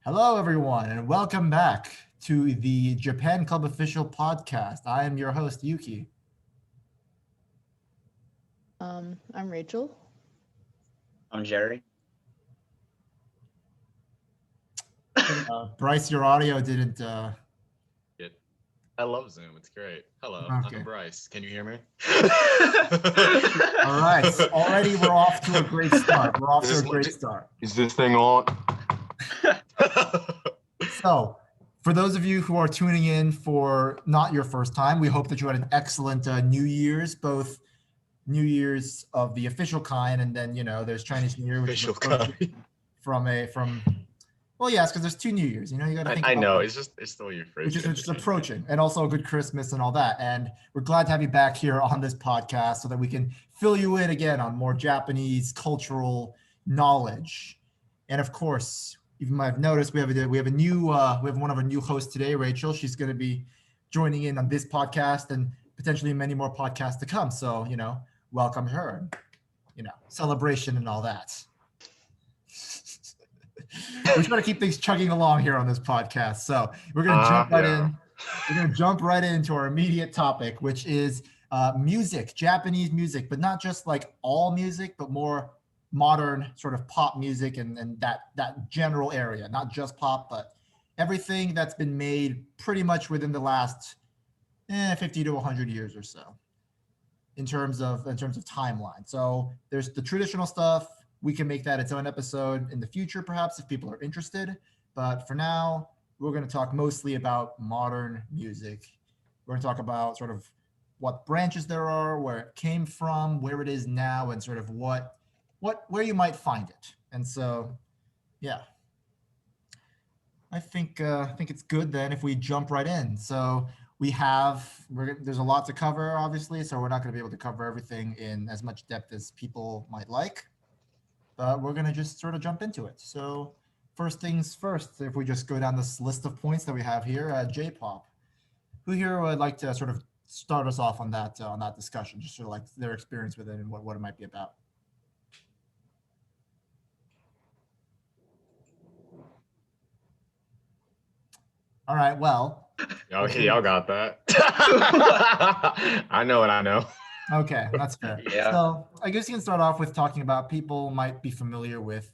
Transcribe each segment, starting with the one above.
Hello, everyone, and welcome back to the Japan Club Official Podcast. I am your host, Yuki. I'm Rachel. I'm Gerry. Bryce, your audio didn't. It, I love Zoom. It's great. Hello, Okay. I'm Bryce. Can you hear me? All right. Already, we're off to a great start. Is this thing on? So, for those of you who are tuning in for not your first time, we hope that you had an excellent New Year's, both New Year's of the official kind, and then there's Chinese New Year, which Official is approaching from. Well, yes, because there's two New Years. You got to think. I about know. that. It's the way you phrase Which it. is just approaching, and also a good Christmas and all that. And we're glad to have you back here on this podcast so that we can fill you in again on more Japanese cultural knowledge. And of course, you might have noticed we have one of our new hosts today, Rachel. She's going to be joining in on this podcast and potentially many more podcasts to come. So welcome her. Celebration and all that. We're trying to keep things chugging along here on this podcast. So we're going to jump right in. We're going to jump right into our immediate topic, which is music, Japanese music, but not just like all music, but more modern sort of pop music and that general area, not just pop, but everything that's been made pretty much within the last 50 to 100 years or so in terms of timeline. So there's the traditional stuff. We can make that its own episode in the future, perhaps, if people are interested. But for now, we're going to talk mostly about modern music. We're going to talk about sort of what branches there are, where it came from, where it is now, and sort of where you might find it. And so, yeah, I think it's good then if we jump right in. So there's a lot to cover, obviously, so we're not going to be able to cover everything in as much depth as people might like. But we're going to just sort of jump into it. So first things first, if we just go down this list of points that we have here, J-pop. Who here would like to sort of start us off on that discussion, just sort of like their experience with it and what it might be about? All right, well. Y'all got that. I know what I know. Okay, that's fair. Yeah. So I guess you can start off with talking about people might be familiar with,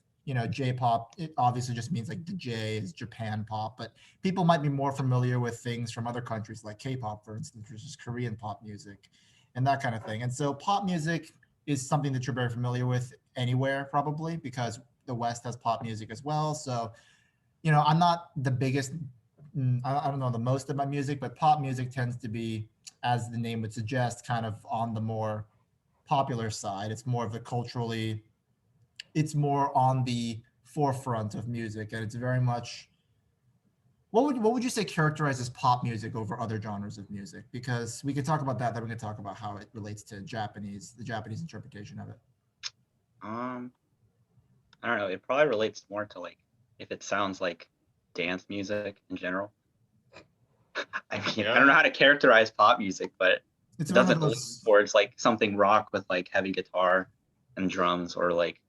J-pop. It obviously just means like the J is Japan pop, but people might be more familiar with things from other countries like K-pop, for instance, which is Korean pop music and that kind of thing. And so pop music is something that you're very familiar with anywhere, probably, because the West has pop music as well. So, I'm not the biggest, I don't know the most about music, but pop music tends to be, as the name would suggest, kind of on the more popular side. It's more on the forefront of music, and it's very much. What would you say characterizes pop music over other genres of music? Because we could talk about that, then we could talk about how it relates to the Japanese interpretation of it. I don't know. It probably relates more to like if it sounds like dance music in general. I mean, I don't know how to characterize pop music, but It's it one of doesn't lean those. towards like something rock with like heavy guitar and drums, or like,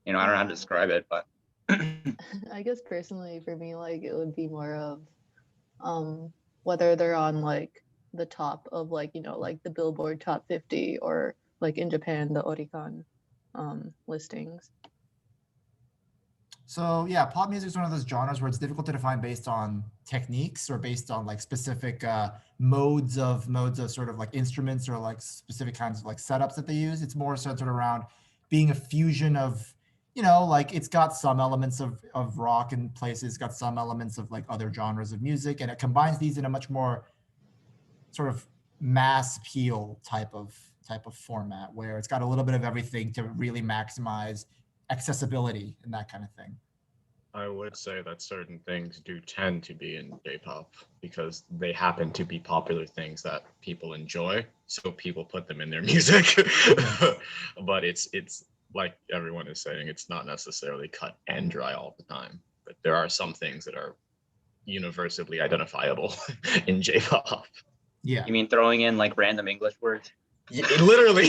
I don't know how to describe it, but I guess personally for me, like it would be more of whether they're on like the top of like, like the Billboard Top 50 or like in Japan, the Oricon listings. So yeah, pop music is one of those genres where it's difficult to define based on techniques or based on like specific modes of sort of like instruments or like specific kinds of like setups that they use. It's more centered around being a fusion of, like it's got some elements of rock in places, got some elements of like other genres of music, and it combines these in a much more sort of mass appeal type of format where it's got a little bit of everything to really maximize accessibility and that kind of thing. I would say that certain things do tend to be in J-pop because they happen to be popular things that people enjoy, so people put them in their music. But it's like everyone is saying, it's not necessarily cut and dry all the time. But there are some things that are universally identifiable in J-pop. Yeah. you mean throwing in like random English words? Yeah, literally.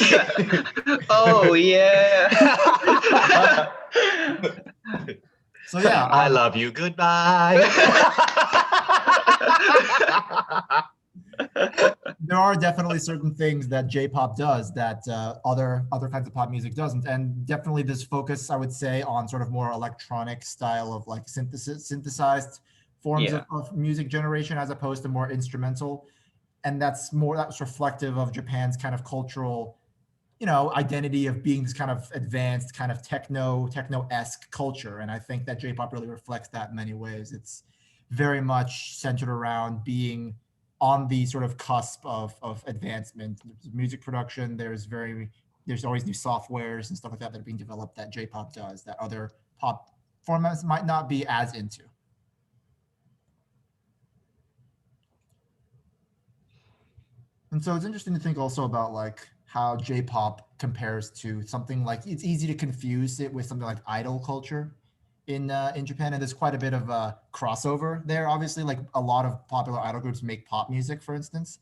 Oh yeah. So yeah, I love you. Goodbye. there are definitely certain things that J-pop does that other kinds of pop music doesn't, and definitely this focus, I would say, on sort of more electronic style of like synthesized forms of music generation as opposed to more instrumental, and that's reflective of Japan's kind of cultural, identity of being this kind of advanced, kind of techno-esque culture, and I think that J-pop really reflects that in many ways. It's very much centered around being on the sort of cusp of advancement. Music production, there's always new softwares and stuff like that are being developed that J-pop does that other pop formats might not be as into. And so it's interesting to think also about like how J-pop compares to something like, it's easy to confuse it with something like idol culture in Japan, and there's quite a bit of a crossover there. Obviously, like a lot of popular idol groups make pop music, for instance,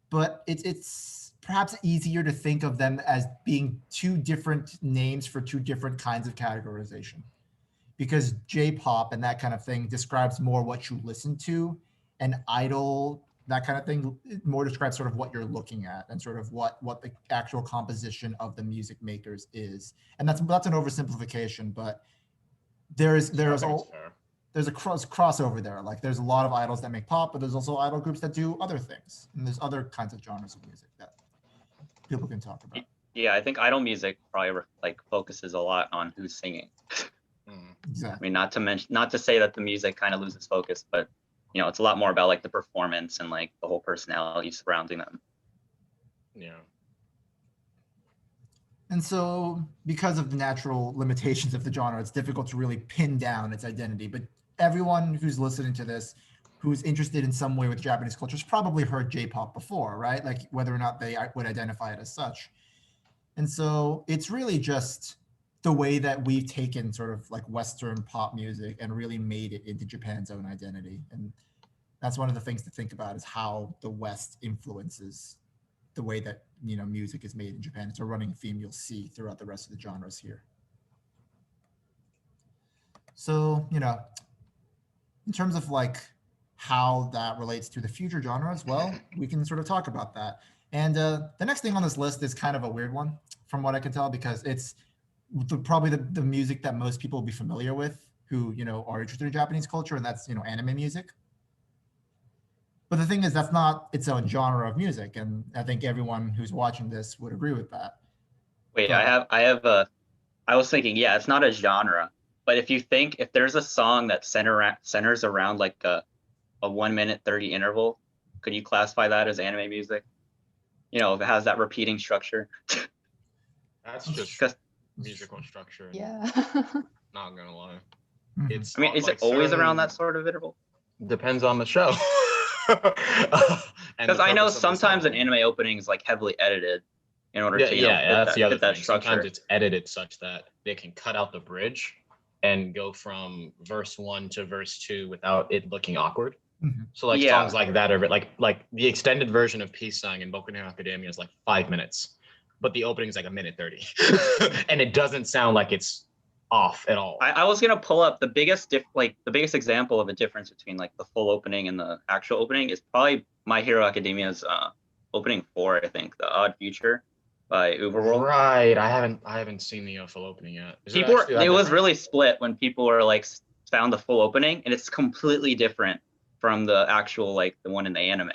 but it's perhaps easier to think of them as being two different names for two different kinds of categorization, because J-pop and that kind of thing describes more what you listen to, and idol, that kind of thing, it more describes sort of what you're looking at and sort of what the actual composition of the music makers is. And that's an oversimplification, but there's a crossover there. Like there's a lot of idols that make pop, but there's also idol groups that do other things, and there's other kinds of genres of music that people can talk about. Yeah, I think idol music probably like focuses a lot on who's singing. Exactly. I mean, not to say that the music kind of loses focus, but it's a lot more about like the performance and like the whole personality surrounding them. Yeah. And so, because of the natural limitations of the genre, it's difficult to really pin down its identity. But everyone who's listening to this, who's interested in some way with Japanese culture, has probably heard J-pop before, right? Like whether or not they would identify it as such. And so it's really just the way that we've taken sort of like Western pop music and really made it into Japan's own identity. And that's one of the things to think about, is how the West influences the way that music is made in Japan. It's a running theme you'll see throughout the rest of the genres here. So, in terms of like how that relates to the future genres, well, we can sort of talk about that. And the next thing on this list is kind of a weird one, from what I can tell, because it's probably the music that most people will be familiar with who, are interested in Japanese culture, and that's, anime music. But the thing is, that's not its own genre of music, and I think everyone who's watching this would agree with that. Wait, I was thinking, yeah, it's not a genre, but if there's a song that centers around like a 1 minute 30 interval, could you classify that as anime music? If it has that repeating structure. That's just musical structure. Yeah. Not gonna lie. Mm-hmm. Is it always around that sort of interval? Depends on the show. Because I know sometimes an anime opening is like heavily edited in order to that's the other thing. structure. Sometimes it's edited such that they can cut out the bridge and go from verse 1 to verse 2 without it looking awkward. Mm-hmm. So like songs like that are like the extended version of Peace Sign in Boku no Hero Academia is like 5 minutes, but the opening is like 1:30, and it doesn't sound like it's off at all. I was gonna pull up the biggest example of a difference between like the full opening and the actual opening is probably My Hero Academia's opening 4, I think, The Odd Future by Uberworld. Right, I haven't seen the full opening yet. It was really split when people were like found the full opening, and it's completely different from the actual like the one in the anime.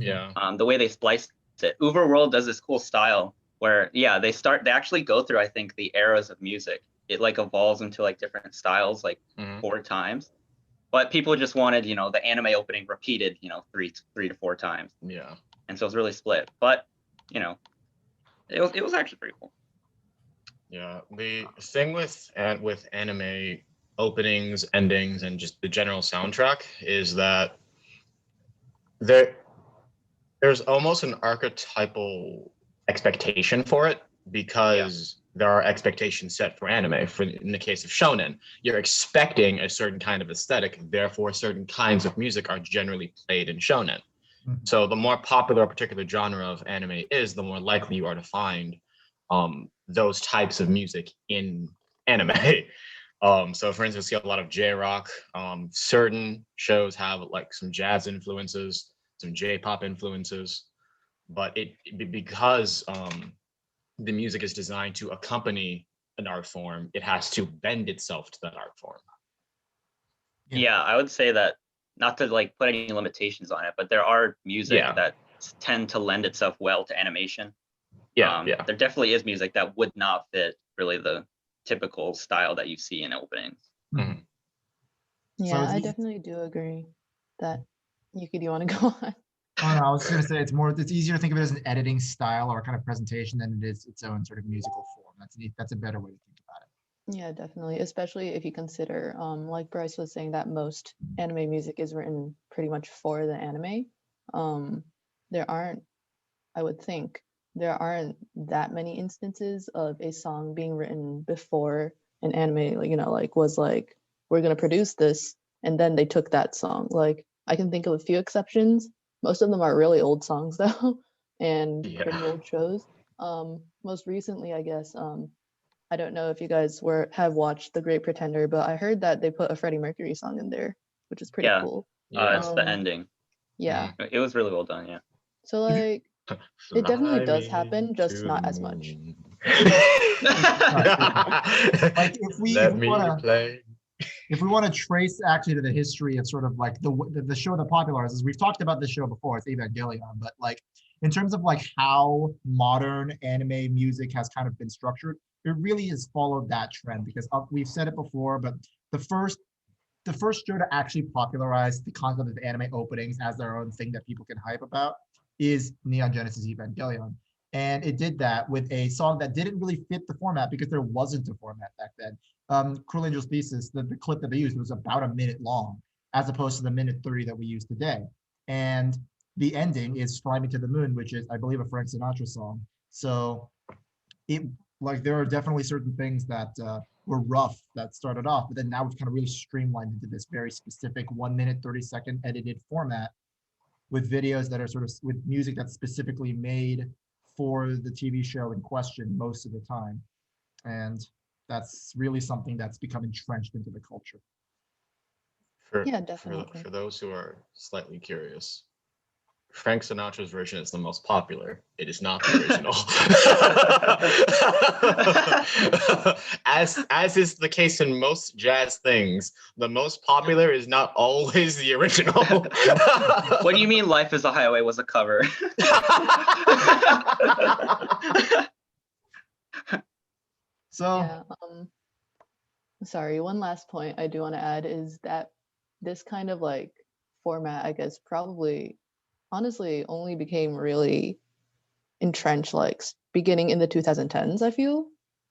Yeah. The way they spliced it, Uberworld does this cool style where they actually go through, I think, the eras of music. It like evolves into like different styles like 4 times, but people just wanted the anime opening repeated 3 to 4 times. Yeah. And so it's really split, but it was actually pretty cool. Yeah, the thing with anime openings, endings, and just the general soundtrack is that there's almost an archetypal expectation for it, because there are expectations set for anime. In the case of shonen, you're expecting a certain kind of aesthetic, therefore certain kinds of music are generally played in shonen. Mm-hmm. So the more popular a particular genre of anime is, the more likely you are to find those types of music in anime. So for instance, you have a lot of J-rock. Certain shows have like some jazz influences, some J-pop influences, but because the music is designed to accompany an art form, it has to bend itself to that art form. Yeah, I would say that, not to like put any limitations on it, but there are music that tend to lend itself well to animation. Yeah. There definitely is music that would not fit really the typical style that you see in openings. Mm-hmm. Yeah, I definitely do agree that. Yuki, do you want to go on? Oh, no, I was just gonna say it's easier to think of it as an editing style or kind of presentation than it is its own sort of musical form. That's a better way to think about it. Yeah, definitely. Especially if you consider, like Bryce was saying, that most anime music is written pretty much for the anime. There aren't, I would think, there aren't that many instances of a song being written before an anime, was like, we're gonna produce this, and then they took that song. Like, I can think of a few exceptions. Most of them are really old songs though, and pretty old shows. Most recently, I guess, I don't know if you guys have watched The Great Pretender, but I heard that they put a Freddie Mercury song in there, which is pretty cool. It's the ending. Yeah. It was really well done, yeah. So like, it definitely does happen, just not as much. Like if we want to trace actually to the history of sort of like the show that popularizes, we've talked about this show before, it's Evangelion, but like in terms of like how modern anime music has kind of been structured, it really has followed that trend because we've said it before, but the first show to actually popularize the concept of anime openings as their own thing that people can hype about is Neon Genesis Evangelion. And it did that with a song that didn't really fit the format because there wasn't a format back then. Cruel Angel's Thesis, the clip that they used was about a minute long, as opposed to the minute 30 that we use today. And the ending is Fly Me to the Moon, which is, I believe, a Frank Sinatra song. So there are definitely certain things that were rough that started off, but then now we've kind of really streamlined into this very specific 1 minute, 30-second edited format with videos that are sort of with music that's specifically made for the TV show in question most of the time. And that's really something that's become entrenched into the culture. Yeah, definitely. For those who are slightly curious, Frank Sinatra's version is the most popular. It is not the original. As is the case in most jazz things, the most popular is not always the original. What do you mean Life is a Highway was a cover? So yeah, sorry, one last point I do want to add is that this kind of like format, I guess, probably honestly only became really entrenched like beginning in the 2010s, I feel.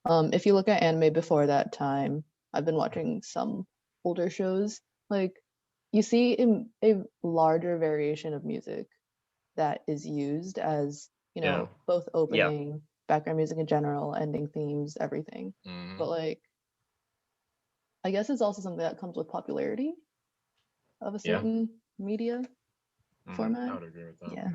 If you look at anime before that time, I've been watching some older shows, like you see a larger variation of music that is used as, both opening, background music in general, ending themes, everything. But like, I guess it's also something that comes with popularity of a certain media format. I would agree with that. Yeah.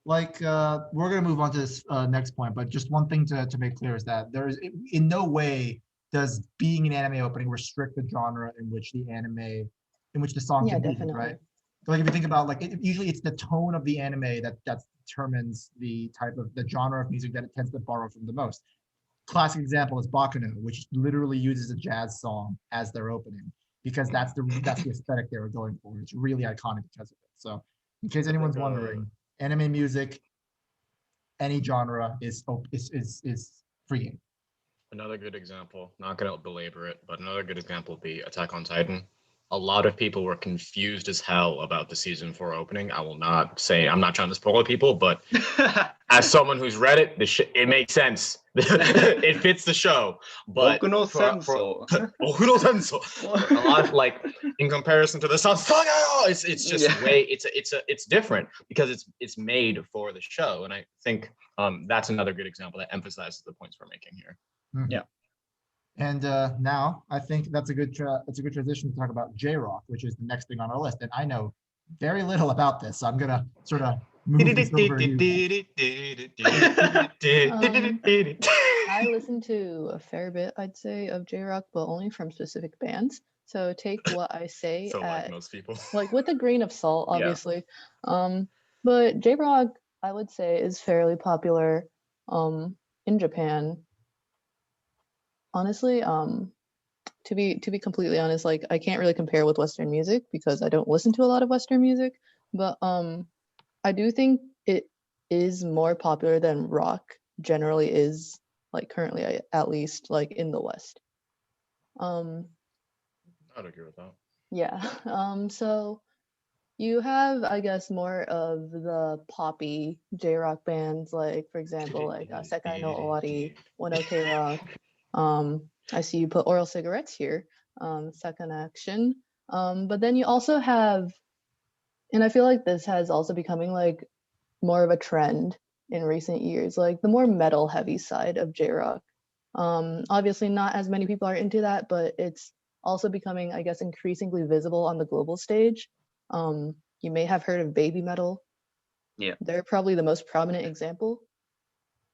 Like we're going to move on to this next point, but just one thing to make clear is that there is in no way does being an anime opening restrict the genre in which the song can be, right? So like if you think about like usually it's the tone of the anime that determines the genre of music that it tends to borrow from the most. Classic example is Baccano, which literally uses a jazz song as their opening because that's the aesthetic they were going for. It's really iconic because of it. So in case anyone's wondering, anime music, any genre is free game. Another good example, not going to belabor it, but another good example would be Attack on Titan. A lot of people were confused as hell about the season 4 opening. I will not say, I'm not trying to spoil people, but as someone who's read it, it makes sense. It fits the show. But Boku no Senso. Boku no Senso. A lot of, like, in comparison to the song, it's just it's different because it's made for the show. And I think that's another good example that emphasizes the points we're making here. Mm-hmm. Yeah. And now I think that's a good transition to talk about J-Rock, which is the next thing on our list. And I know very little about this, so I'm gonna sort of move this over to you. I listen to a fair bit, I'd say, of J-rock, but only from specific bands. So take what I say So like at most people. like with a grain of salt, Yeah. obviously. But J-rock, I would say, is fairly popular in Japan. Honestly, to be completely honest, like I can't really compare with Western music because I don't listen to a lot of Western music, but I do think it is more popular than rock generally is, like currently at least, like in the West. Um I'd agree with that. yeah. So you have, I guess, more of the poppy J-rock bands, like for example, like Sekai no Owari, One Ok Rock. I see you put Oral Cigarettes here, Second Action. But then you also have, and I feel like this has also becoming like more of a trend in recent years, like the more metal heavy side of J-rock. Obviously, not as many people are into that, but it's also becoming, I guess, increasingly visible on the global stage. You may have heard of baby metal. Yeah. They're probably the most prominent example,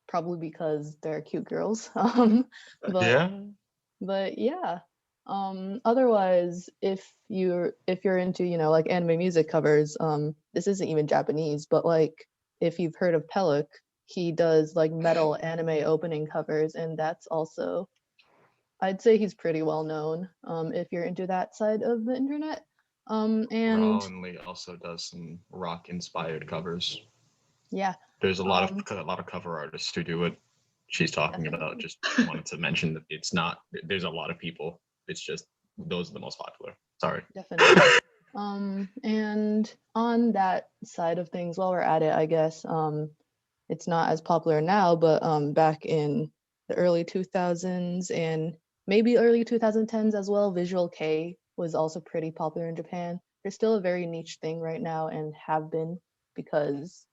probably because they're cute girls. But Yeah. but yeah. Otherwise, if you're into, like anime music covers, this isn't even Japanese, but like if you've heard of Pellic, he does like metal anime opening covers, and that's also, I'd say he's pretty well known, if you're into that side of the internet. And Raw Lee also does some rock inspired covers. yeah, There's a lot of cover artists who do what she's talking about. definitely. Just wanted to mention that it's not. There's a lot of people. It's just those are the most popular. Sorry. Definitely. And on that side of things, while we're at it, I guess, it's not as popular now, but back in the early 2000s and maybe early 2010s as well, Visual K was also pretty popular in Japan. They're still a very niche thing right now and have been, because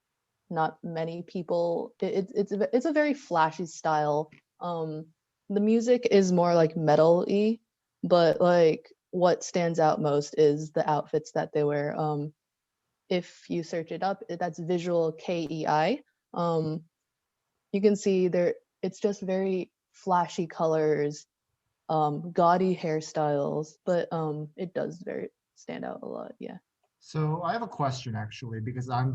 not many people, it's a very flashy style. The music is more like metal-y, but like what stands out most is the outfits that they wear. If you search it up, that's Visual KEI. You can see there, it's just very flashy colors, gaudy hairstyles, but it does very stand out a lot. Yeah. So I have a question actually, because I'm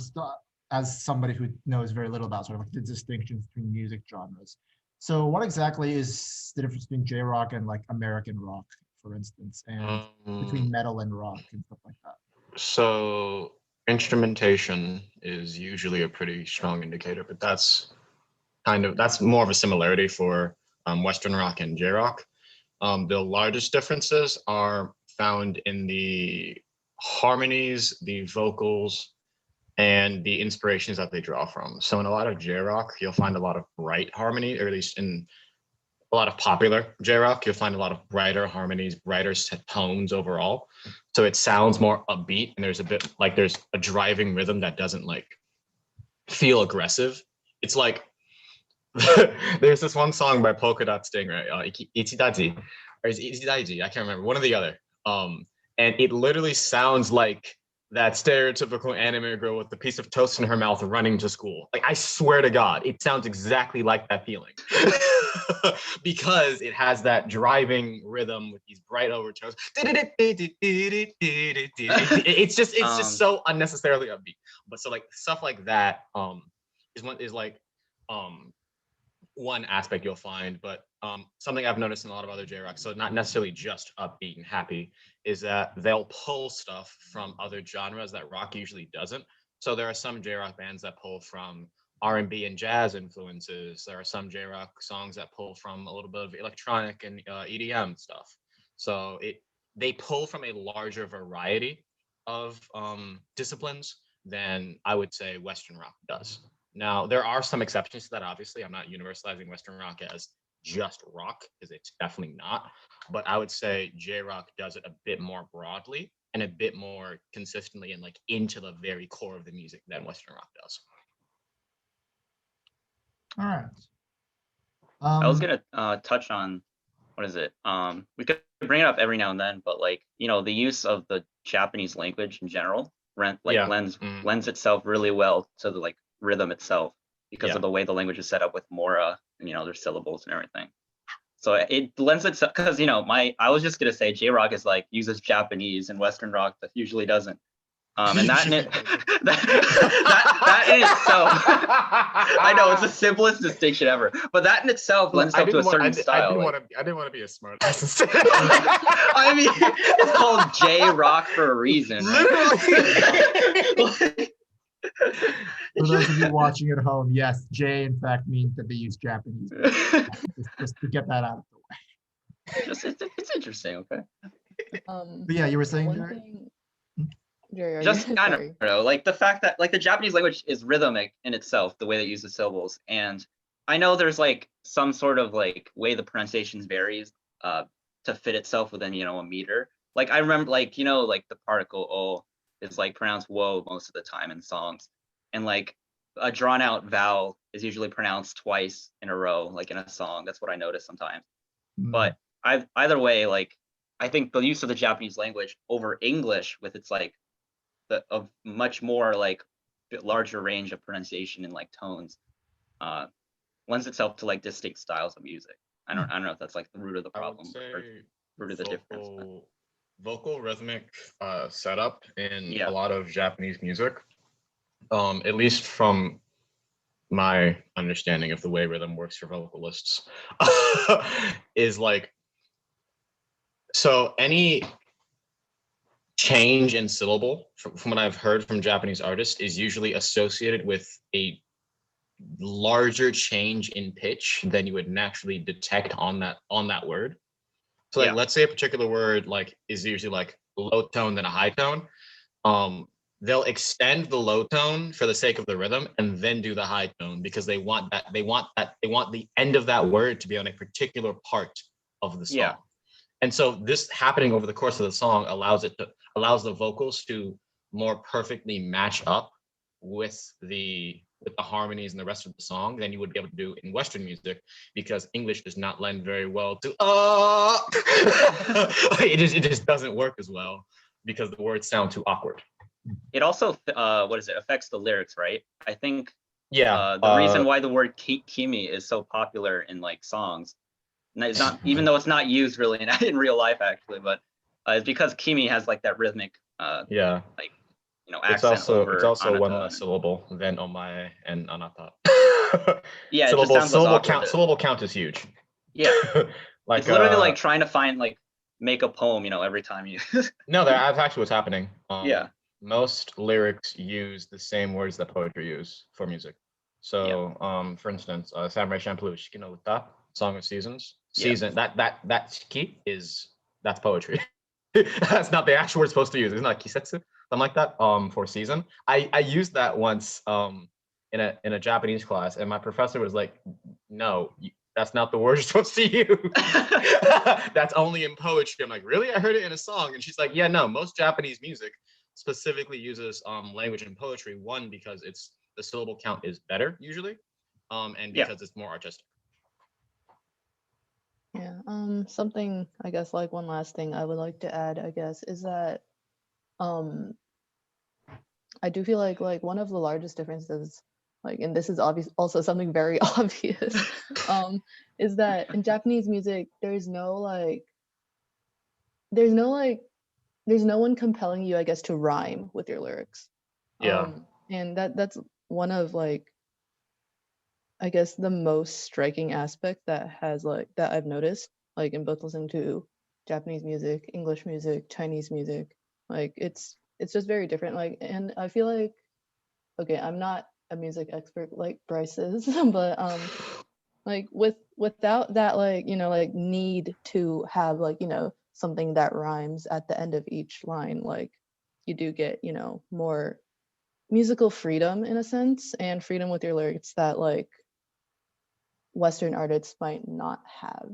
as somebody who knows very little about sort of like the distinctions between music genres. So what exactly is the difference between J-rock and like American rock, for instance, and between metal and rock and stuff like that? So instrumentation is usually a pretty strong indicator, but that's more of a similarity for Western rock and J rock. The largest differences are found in the harmonies, the vocals, and the inspirations that they draw from. So in a lot of J rock, you'll find a lot of bright harmony, or at least in a lot of popular J rock, you'll find a lot of brighter harmonies, brighter tones overall. So it sounds more upbeat, and there's a driving rhythm that doesn't like feel aggressive. It's like there's this one song by Polka Dot Stingray, Ichidaji, or is it Ichidaiji? I can't remember, one or the other. And it literally sounds like that stereotypical anime girl with the piece of toast in her mouth running to school. Like, I swear to God, it sounds exactly like that feeling. Because it has that driving rhythm with these bright overtones. It's just so unnecessarily upbeat. But so like stuff like that is one aspect you'll find, but something I've noticed in a lot of other J-rock, so not necessarily just upbeat and happy, is that they'll pull stuff from other genres that rock usually doesn't. So there are some J-rock bands that pull from R&B and jazz influences. There are some J-rock songs that pull from a little bit of electronic and EDM stuff. So they pull from a larger variety of disciplines than I would say Western rock does. Now, there are some exceptions to that, obviously. I'm not universalizing Western rock as just rock, because it's definitely not. But I would say J-rock does it a bit more broadly and a bit more consistently and like into the very core of the music than Western rock does. All right. I was gonna touch on, what is it? We could bring it up every now and then, but like, the use of the Japanese language in general lends itself really well to the like rhythm itself. because of the way the language is set up with more, there's syllables and everything. So it lends itself, because I was just gonna say J-rock is like uses Japanese and Western rock that usually doesn't. And that in itself, I know it's the simplest distinction ever, but that in itself lends itself to a certain style. I didn't want to be a smart ass. I mean, it's called J-rock for a reason, right? For those of you watching at home, yes, J in fact means that they use Japanese. Just to get that out of the way. It's interesting, okay. But yeah, you were saying, Gerry, just I don't know, like the fact that like the Japanese language is rhythmic in itself, the way that it uses syllables, and I know there's like some sort of like way the pronunciations varies to fit itself within a meter. Like I remember like like the particle o is like pronounced whoa most of the time in songs, and like a drawn out vowel is usually pronounced twice in a row, like in a song. That's what I notice sometimes. But either way, like I think the use of the Japanese language over English with its like a much more like larger range of pronunciation and like tones lends itself to like distinct styles of music. I don't know if that's like the root of the problem or root of the difference. Vocal rhythmic setup in a lot of Japanese music, at least from my understanding of the way rhythm works for vocalists, is like, so any change in syllable from what I've heard from Japanese artists is usually associated with a larger change in pitch than you would naturally detect on that word. So like, let's say a particular word like is usually like low tone then a high tone. They'll extend the low tone for the sake of the rhythm and then do the high tone because they want the end of that word to be on a particular part of the song. Yeah. And so this happening over the course of the song allows the vocals to more perfectly match up with the harmonies and the rest of the song than you would be able to do in Western music, because English does not lend very well to it just doesn't work as well because the words sound too awkward. It also affects the lyrics, right? I think the reason why the word kimi is so popular in like songs, and it's not, even though it's not used really in real life actually, but it's because kimi has like that rhythmic like accent. It's also one less syllable than omae and anata. Yeah, syllable count is huge. Yeah. Like it's literally like trying to find like make a poem, every time you No, that's actually what's happening. Yeah. Most lyrics use the same words that poetry use for music. So for instance, Samurai Champloo, Shiki no Uta, Song of Seasons. Season, that shiki that's poetry. That's not the actual word supposed to use. It's not kisetsu, something like that. For season. I used that once in a Japanese class, and my professor was like, no, that's not the word you're supposed to use. That's only in poetry. I'm like, really? I heard it in a song. And she's like, yeah, no, most Japanese music specifically uses language and poetry. One, because the syllable count is better usually, and because it's more artistic. Yeah. Something, I guess, like one last thing I would like to add, I guess, is that I do feel like one of the largest differences, like, and this is also something very obvious, is that in Japanese music there's no one compelling you, I guess, to rhyme with your lyrics. And that's one of like, I guess, the most striking aspect that I've noticed, like in both listening to Japanese music, English music, Chinese music. Like it's just very different. Like, and I feel like, okay, I'm not a music expert like Bryce is, but like without that like need to have like something that rhymes at the end of each line, like you do get more musical freedom in a sense, and freedom with your lyrics that like Western artists might not have.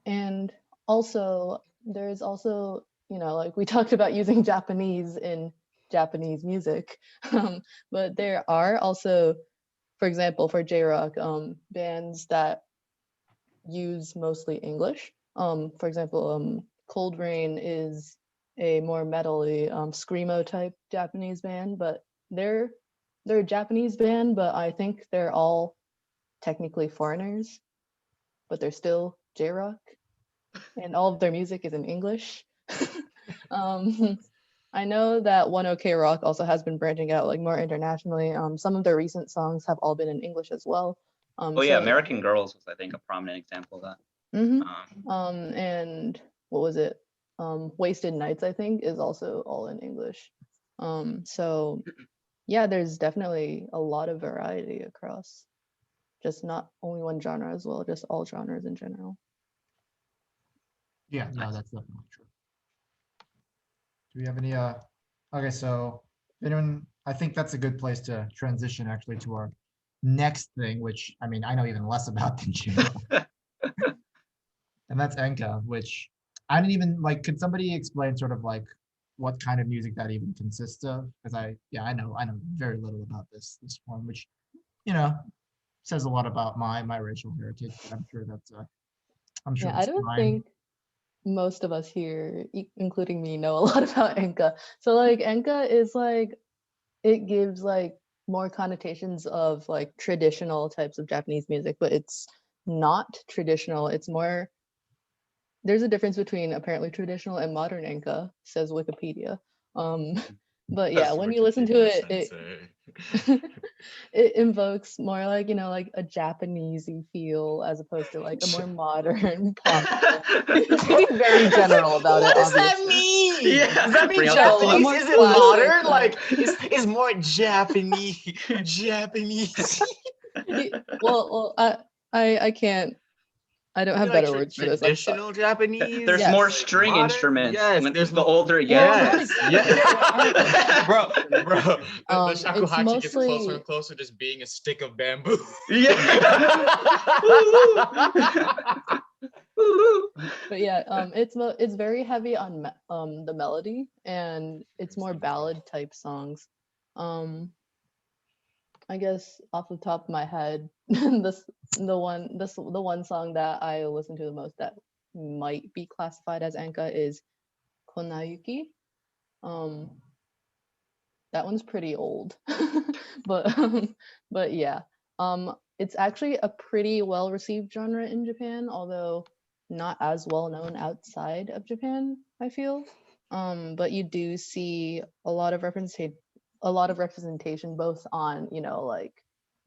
And also there's also like we talked about using Japanese in Japanese music, but there are also, for example, for J-rock, bands that use mostly English. For example, Cold Rain is a more metal-y screamo type Japanese band, but their they're a Japanese band, but I think they're all technically foreigners, but they're still J-rock, and all of their music is in English. I know that One OK Rock also has been branching out like more internationally. Some of their recent songs have all been in English as well. Oh yeah, American Girls was I think a prominent example of that. And what was it? Wasted Nights, I think, is also all in English. So yeah, there's definitely a lot of variety across just not only one genre as well, just all genres in general. Yeah, no, that's definitely true. Do we have any okay, so anyone, I think that's a good place to transition actually to our next thing, which I mean I know even less about than you. And that's enka, which I didn't even like, could somebody explain sort of like what kind of music that even consists of? Because I know very little about this form, which, you know, says a lot about my racial heritage, but I'm sure that's Yeah, I don't fine. think most of us here, including me, know a lot about enka. So like enka is like, it gives like more connotations of like traditional types of Japanese music, but it's not traditional. It's more, there's a difference between apparently traditional and modern enka, says Wikipedia. But yeah, when you listen to it, it invokes more like, you know, like a Japanesey feel as opposed to like a more modern pop feel. To be very general about what it. Does obviously. that mean? Yeah, Does that mean real Japanese more isn't classic, modern? Like, is more Japanese? Japanese. well, I can't. I don't have Like better words for this. I'm sorry. traditional Japanese. There's Yes. more like string modern? instruments. Yes, When there's the more. older it Well, gets. not Yes, exactly. yeah. bro. The It's shakuhachi gets closer mostly, and closer, just being a stick of bamboo. Yeah. but yeah, it's very heavy on the melody, and it's more ballad type songs. I guess off the top of my head, the one song that I listen to the most that might be classified as enka is Konayuki. That one's pretty old, but yeah, it's actually a pretty well received genre in Japan, although not as well known outside of Japan, I feel. But you do see a lot of representation both on, you know, like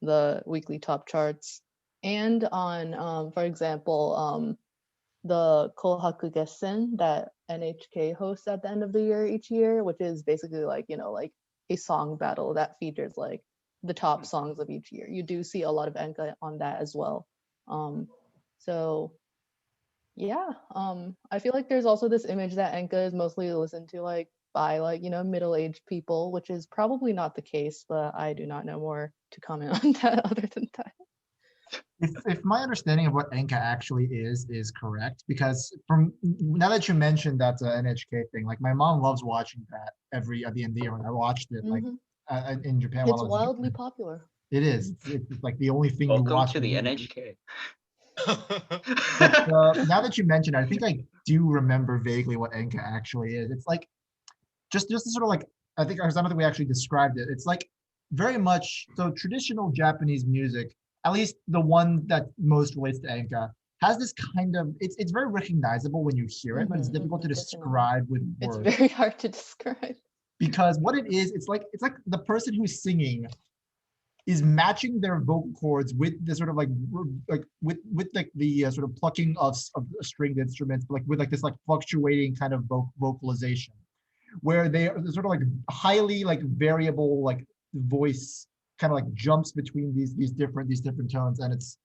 the weekly top charts and on, for example, the Kohaku Gessen that NHK hosts at the end of the year each year, which is basically like, you know, like a song battle that features like the top songs of each year. You do see a lot of enka on that as well. So yeah, I feel like there's also this image that enka is mostly listened to like by like, you know, middle-aged people, which is probably not the case, but I do not know more to comment on that other than that. If my understanding of what enka actually is correct, because from now that you mentioned that NHK thing, like my mom loves watching that at the end of the year when I watched it, like in Japan. It's wildly popular. It is. It's like the only thing you Welcome watch. to the NHK. But now that you mentioned it, I think I do remember vaguely what enka actually is. It's like just to sort of like, I think I don't think we actually described it. It's like very much so traditional Japanese music, at least the one that most relates to enka, has this kind of, it's very recognizable when you hear it, but it's difficult to describe with words. It's very hard to describe. Because what it is, it's like the person who's singing is matching their vocal cords with the sort of like with like the sort of plucking of stringed instruments, but like with like this like fluctuating kind of vocalization, where they're sort of like highly like variable like voice kind of like jumps between these different tones, and it's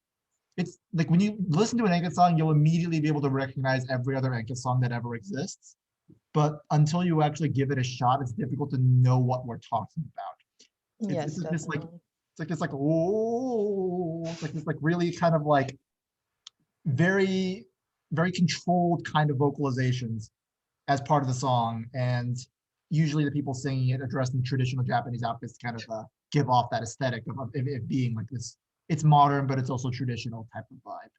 like when you listen to an enka song, you'll immediately be able to recognize every other enka song that ever exists. But until you actually give it a shot, it's difficult to know what we're talking about. Yes, it's this like it's like this like really kind of like very controlled kind of vocalizations as part of the song, and usually the people singing it are dressed in traditional Japanese outfits to kind of give off that aesthetic of it being like this. It's modern, but it's also traditional type of vibe.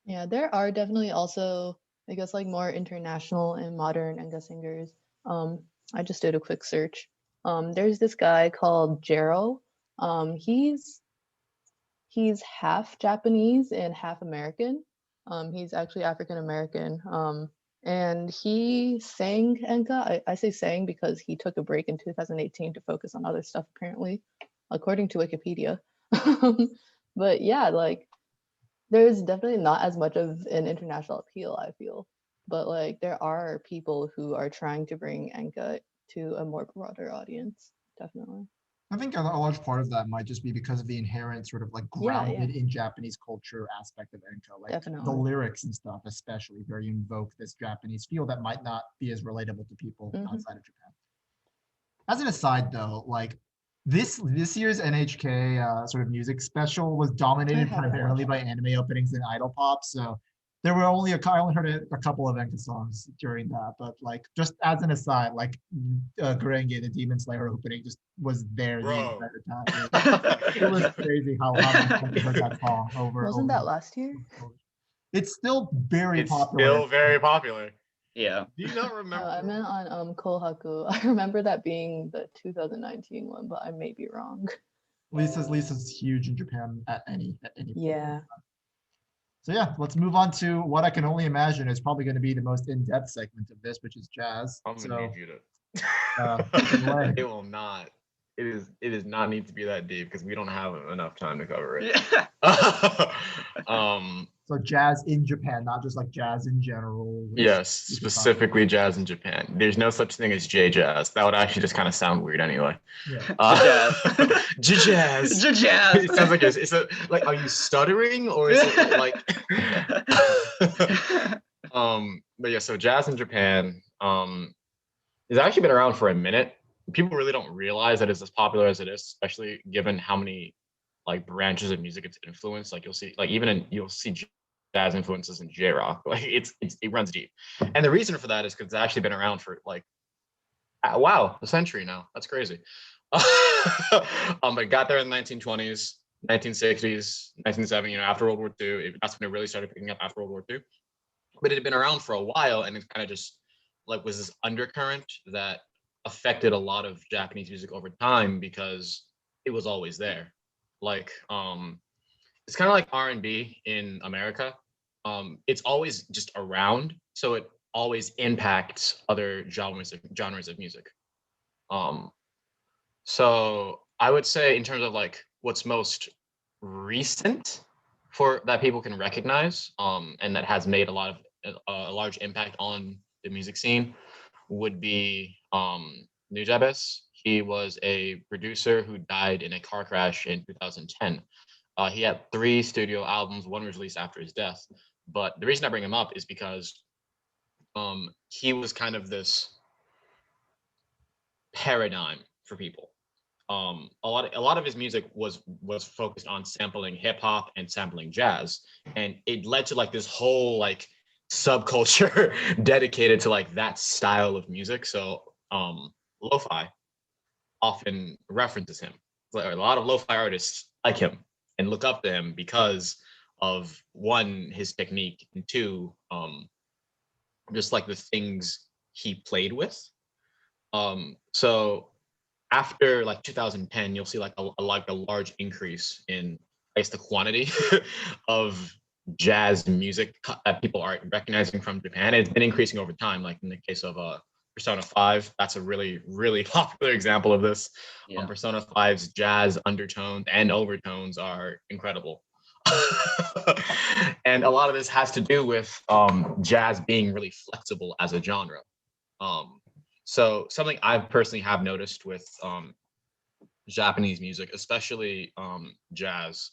Yeah, there are definitely also, I guess, like more international and modern enka singers. I just did a quick search. There's this guy called Gerry. He's half Japanese and half American. He's actually African American. And he sang enka. I say sang because he took a break in 2018 to focus on other stuff, apparently, according to Wikipedia. But yeah, like there's definitely not as much of an international appeal, I feel. But like there are people who are trying to bring enka to a more broader audience, definitely. I think a large part of that might just be because of the inherent sort of like grounded in Japanese culture aspect of enka, like Definitely. the lyrics and stuff, especially very invoke this Japanese feel that might not be as relatable to people outside of Japan. As an aside, though, like this year's NHK sort of music special was dominated primarily by anime openings and idol pop, so there were only I only heard a couple of enka songs during that, but like just as an aside, like Gurenge, the Demon Slayer opening, just was there the entire time. It was crazy how much I heard that song over. Wasn't that last year? It's still very popular. Still very popular. Yeah. Do you not remember? I meant on Kohaku. I remember that being the 2019 one, but I may be wrong. Lisa's huge in Japan at any point. Yeah. So yeah, let's move on to what I can only imagine is probably going to be the most in-depth segment of this, which is jazz. I'm gonna need you to. It will not. It does not need to be that deep because we don't have enough time to cover it. So jazz in Japan, not just like jazz in general. Yes, specifically jazz in Japan. There's no such thing as J-jazz. That would actually just kind of sound weird anyway. Jazz. J-jazz. J-jazz. It sounds like it's like, are you stuttering or is it like? But yeah, so jazz in Japan has actually been around for a minute. People really don't realize that it's as popular as it is, especially given how many like branches of music it's influenced. Like you'll see, like you'll see jazz influences in J-rock. Like it runs deep, and the reason for that is because it's actually been around for like a century now. That's crazy. It got there in the 1920s, 1960s, 1970s. After World War II, that's when it really started picking up after World War II. But it had been around for a while, and it kind of just like was this undercurrent that affected a lot of Japanese music over time because it was always there. Like it's kind of like R&B in America. It's always just around, so it always impacts other genres of music. So I would say in terms of like what's most recent for that people can recognize, and that has made a large impact on the music scene would be Nujabes. He was a producer who died in a car crash in 2010. He had 3 studio albums. One was released after his death. But the reason I bring him up is because he was kind of this paradigm for people. A lot of his music was focused on sampling hip hop and sampling jazz, and it led to like this whole like subculture dedicated to like that style of music. So lo-fi often references him. A lot of lo-fi artists like him and look up to him because of 1, his technique, and 2, just like the things he played with. So after like 2010, you'll see like a large increase in, I guess, the quantity of jazz music that people are recognizing from Japan. It's been increasing over time. Like in the case of Persona 5, that's a really, really popular example of this. Yeah. Persona 5's jazz undertones and overtones are incredible. And a lot of this has to do with jazz being really flexible as a genre. So something I personally have noticed with Japanese music, especially jazz,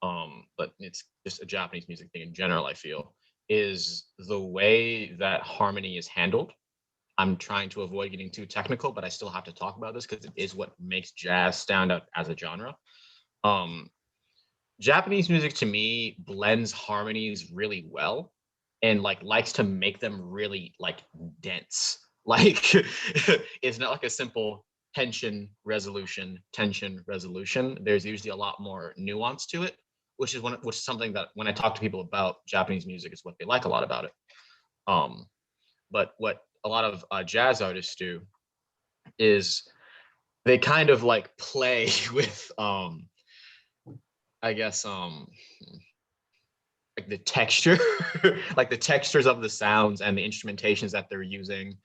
but it's just a Japanese music thing in general, I feel, is the way that harmony is handled. I'm trying to avoid getting too technical, but I still have to talk about this because it is what makes jazz stand out as a genre. Japanese music to me blends harmonies really well and like likes to make them really like dense. Like it's not like a simple tension resolution. There's usually a lot more nuance to it, which is something that when I talk to people about Japanese music is what they like a lot about it. But what a lot of jazz artists do is they kind of like play with I guess like the texture, like the textures of the sounds and the instrumentations that they're using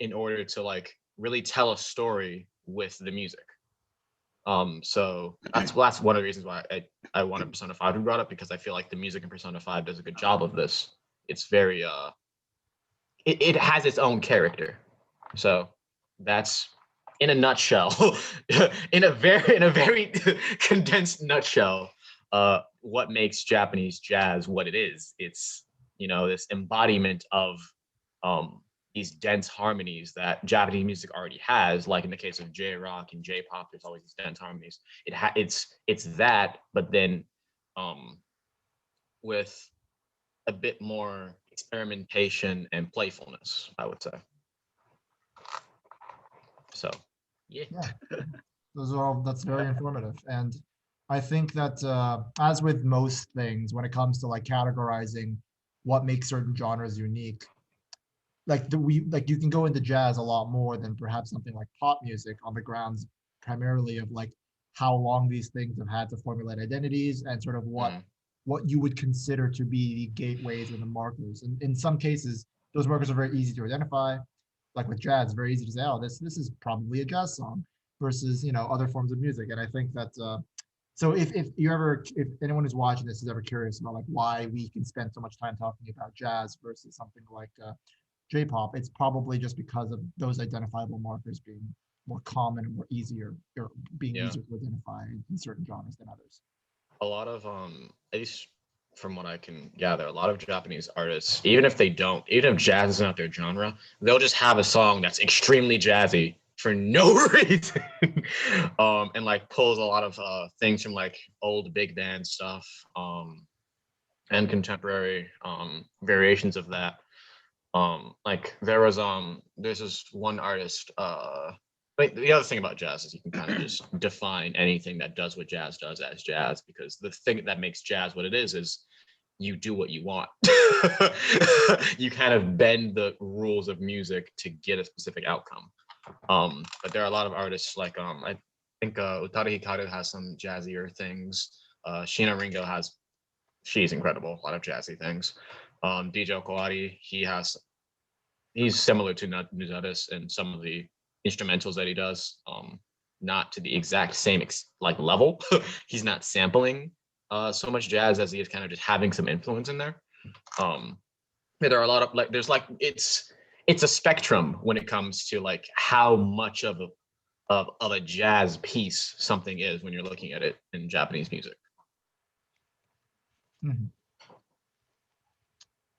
in order to like really tell a story with the music. So that's one of the reasons why I wanted Persona 5 to be brought up, because I feel like the music in Persona 5 does a good job of this. It's very it has its own character. So that's in a nutshell, in a very condensed nutshell, what makes Japanese jazz what it is. It's, you know, this embodiment of these dense harmonies that Japanese music already has, like in the case of J-rock and J-pop, there's always these dense harmonies. It's that, but then with a bit more experimentation and playfulness, I would say. So, yeah. That's very informative. And I think that as with most things, when it comes to like categorizing what makes certain genres unique, like you can go into jazz a lot more than perhaps something like pop music on the grounds primarily of like how long these things have had to formulate identities and sort of what you would consider to be the gateways or the markers. And in some cases, those markers are very easy to identify. Like with jazz, it's very easy to say, oh, this is probably a jazz song versus, you know, other forms of music. And I think that so if anyone who's watching this is ever curious about like why we can spend so much time talking about jazz versus something like J-pop, it's probably just because of those identifiable markers being more common and more easier, or being easier to identify in certain genres than others. A lot of at least from what I can gather, a lot of Japanese artists, even if jazz is not their genre, they'll just have a song that's extremely jazzy for no reason, and like pulls a lot of things from like old big band stuff, and contemporary variations of that. Like there's this one artist. But the other thing about jazz is you can kind of just define anything that does what jazz does as jazz, because the thing that makes jazz what it is you do what you want. You kind of bend the rules of music to get a specific outcome. But there are a lot of artists like I think Utada Hikaru has some jazzier things. Shina Ringo she's incredible, a lot of jazzy things. DJ Okawari, he's similar to Nuzatis in some of the instrumentals that he does, not to the exact same like level. He's not sampling so much jazz as he is kind of just having some influence in there. There are a lot of like it's a spectrum when it comes to like how much of a jazz piece something is when you're looking at it in Japanese music. Mm-hmm.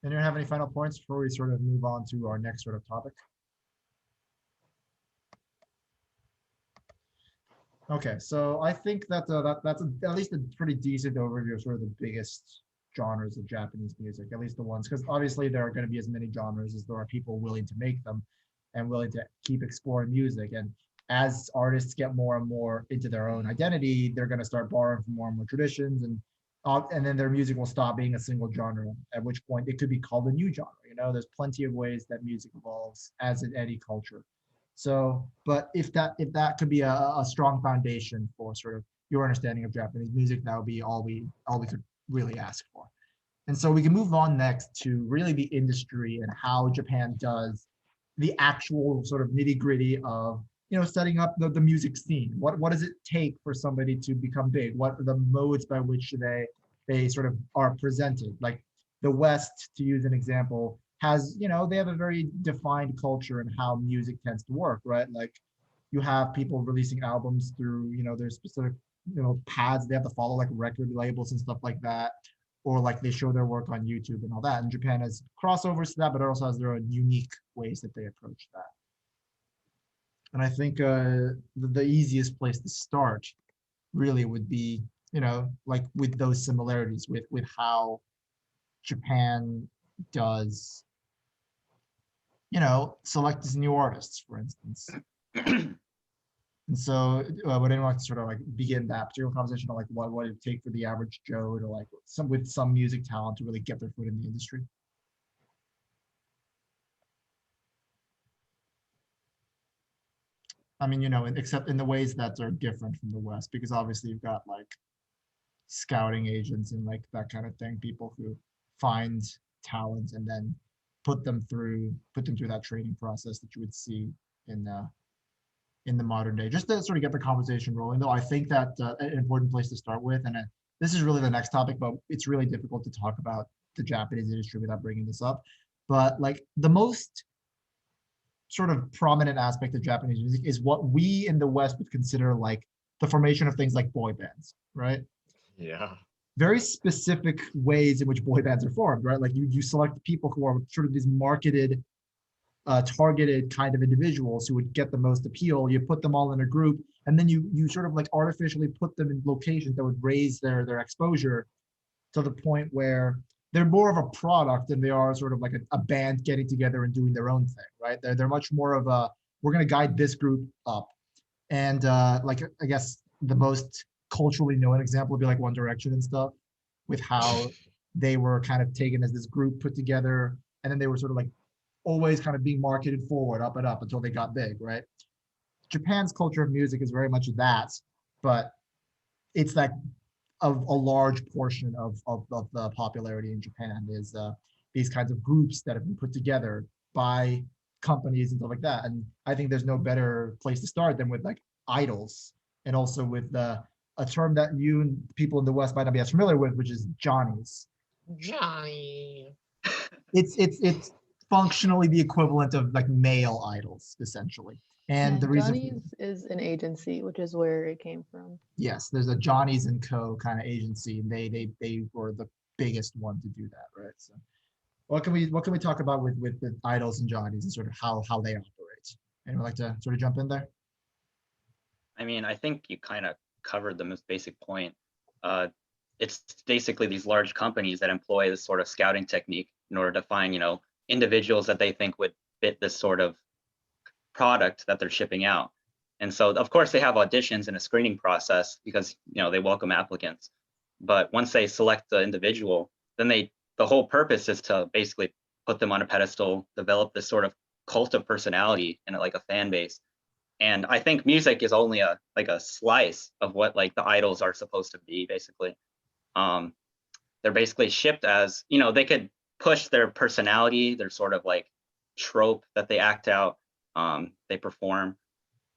Anyone have any final points before we sort of move on to our next sort of topic? Okay, so I think that that's at least a pretty decent overview of sort of the biggest genres of Japanese music, at least the ones, because obviously there are going to be as many genres as there are people willing to make them and willing to keep exploring music. And as artists get more and more into their own identity, they're going to start borrowing from more and more traditions, and then their music will stop being a single genre, at which point it could be called a new genre. You know, there's plenty of ways that music evolves as in any culture. So, but if that could be a strong foundation for sort of your understanding of Japanese music, that would be all we could really ask for. And so we can move on next to really the industry and how Japan does the actual sort of nitty gritty of, you know, setting up the music scene. What does it take for somebody to become big? What are the modes by which they sort of are presented? Like the West, to use an example, has, you know, they have a very defined culture in how music tends to work, right? Like you have people releasing albums through, you know, their specific, you know, paths they have to follow, like record labels and stuff like that, or like they show their work on YouTube and all that. And Japan has crossovers to that, but it also has their own unique ways that they approach that. And I think the easiest place to start really would be, you know, like with those similarities with how Japan does, you know, select these new artists, for instance. And so would anyone like to sort of like begin that particular conversation on like what would it take for the average Joe to like with some music talent to really get their foot in the industry? I mean, except in the ways that are different from the West, because obviously you've got like scouting agents and like that kind of thing, people who find talent and then put them through that training process that you would see in the modern day. Just to sort of get the conversation rolling, though, I think that an important place to start with, and this is really the next topic, but it's really difficult to talk about the Japanese industry without bringing this up. But like the most sort of prominent aspect of Japanese music is what we in the West would consider like the formation of things like boy bands, right? Yeah. Very specific ways in which boy bands are formed, right? Like you select people who are sort of these marketed, targeted kind of individuals who would get the most appeal. You put them all in a group, and then you sort of like artificially put them in locations that would raise their exposure to the point where they're more of a product than they are sort of like a band getting together and doing their own thing, right? They're much more of a, we're going to guide this group up. And like, I guess the most culturally known example would be like One Direction and stuff, with how they were kind of taken as this group put together, and then they were sort of like always kind of being marketed forward, up and up until they got big, right? Japan's culture of music is very much that, but it's like a large portion of the popularity in Japan is these kinds of groups that have been put together by companies and stuff like that. And I think there's no better place to start than with like idols, and also with a term that you and people in the West might not be as familiar with, which is Johnnies. Johnny. It's functionally the equivalent of like male idols, essentially. And the reason, Johnny's is an agency, which is where it came from. yes, there's a Johnny's and Co. kind of agency, and they were the biggest one to do that, right? So, what can we talk about with the idols and Johnny's and sort of how they operate? Anyone like to sort of jump in there? I mean, I think you kind of covered the most basic point. It's basically these large companies that employ this sort of scouting technique in order to find, individuals that they think would fit this sort of product that they're shipping out. And so, of course, they have auditions and a screening process because, they welcome applicants. But once they select the individual, then the whole purpose is to basically put them on a pedestal, develop this sort of cult of personality and like a fan base. And I think music is only a slice of what like the idols are supposed to be, basically. They're basically shipped as, they could push their personality, their sort of like trope that they act out, they perform,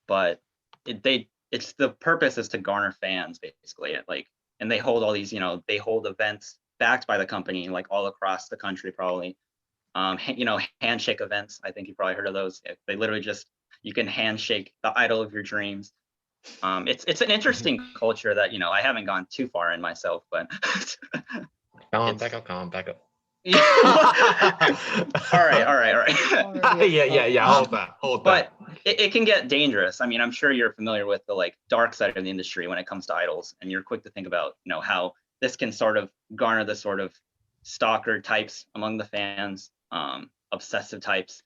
but it's the purpose is to garner fans, basically. And they hold all these, they hold events backed by the company, like all across the country, probably. Handshake events. I think you probably heard of those. They literally just, you can handshake the idol of your dreams. It's an interesting culture that, I haven't gone too far in myself, but Back up. all right. Yeah. Hold that. But it can get dangerous. I mean, I'm sure you're familiar with the like dark side of the industry when it comes to idols, and you're quick to think about, how this can sort of garner the sort of stalker types among the fans, obsessive types.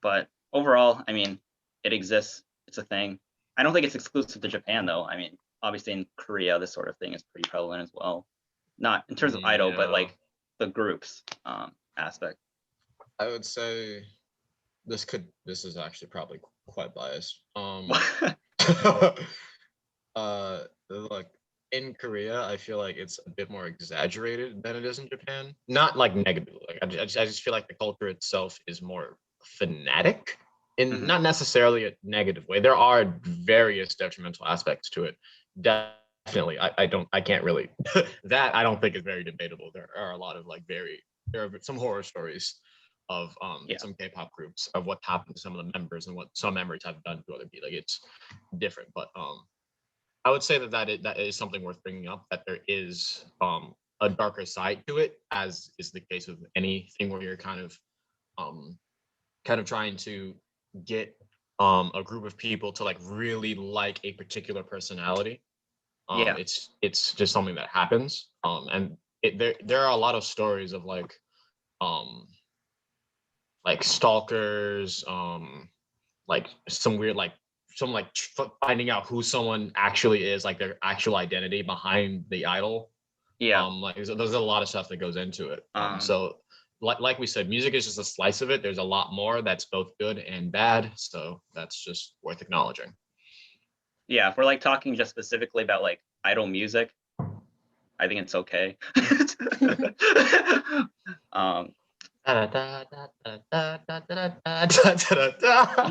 But overall, I mean, it exists. It's a thing. I don't think it's exclusive to Japan, though. I mean, obviously in Korea, this sort of thing is pretty prevalent as well. Not in terms of idol, but like the groups aspect. I would say this is actually probably quite biased. Like in Korea, I feel like it's a bit more exaggerated than it is in Japan. Not like negatively. Like I just feel like the culture itself is more fanatic, in not necessarily a negative way. There are various detrimental aspects to it. Definitely, I can't really. That I don't think is very debatable. There are a lot of there are some horror stories of some K-pop groups of what happened to some of the members and what some members have done to other people. Like it's different, but I would say that is something worth bringing up. That there is a darker side to it, as is the case with anything where you're kind of trying to get a group of people to like really like a particular personality. It's just something that happens. And there are a lot of stories of like stalkers, like some weird finding out who someone actually is, like their actual identity behind the idol. There's a lot of stuff that goes into it. So like we said, music is just a slice of it. There's a lot more that's both good and bad. So that's just worth acknowledging. Yeah, if we're like talking just specifically about like idol music, I think it's okay.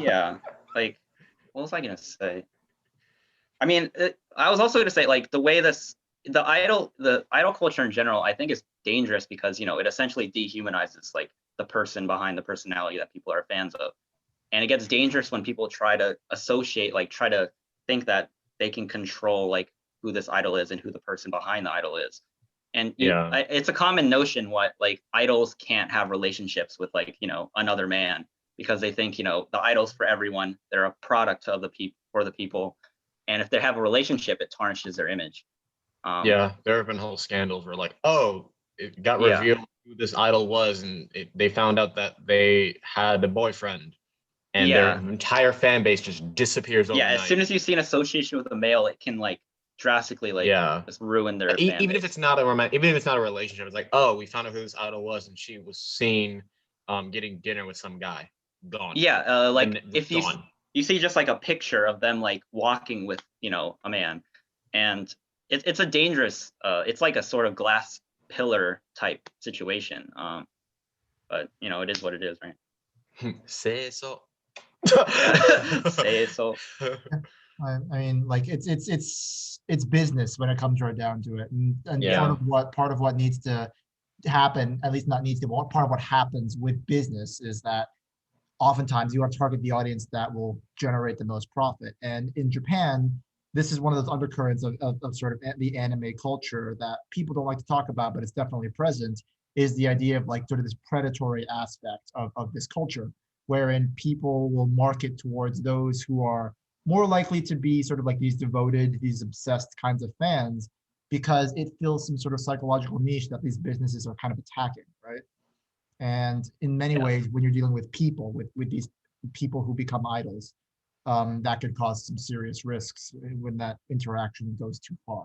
Yeah, like what was I gonna say? I mean, I was also gonna say like the idol culture in general, I think is dangerous because it essentially dehumanizes like the person behind the personality that people are fans of, and it gets dangerous when people try to associate, like try to think that they can control like who this idol is and who the person behind the idol is. And it's a common notion what like idols can't have relationships with like another man because they think the idol's for everyone. They're a product of the people for the people, and if they have a relationship, it tarnishes their image. There have been whole scandals where like, oh, it got Yeah. revealed who this idol was, and they found out that they had a boyfriend, and their entire fan base just disappears overnight. As soon as you see an association with a male, it can like drastically like just ruin their fan even base. if it's not a relationship, it's like, oh, we found out who this idol was, and she was seen getting dinner with some guy. Gone. Like if you see just like a picture of them like walking with a man, and it's a dangerous it's like a sort of glass pillar type situation, but it is what it is, right? Say so. Say so. I mean, like it's business when it comes right down to it, and part of what needs to happen, at least not needs to, part of what happens with business is that oftentimes you want to target the audience that will generate the most profit. And in Japan, this is one of those undercurrents of sort of the anime culture that people don't like to talk about, but it's definitely present, is the idea of like sort of this predatory aspect of this culture, wherein people will market towards those who are more likely to be sort of like these devoted, these obsessed kinds of fans, because it fills some sort of psychological niche that these businesses are kind of attacking, right? And in many ways, when you're dealing with people, with these people who become idols, that could cause some serious risks when that interaction goes too far.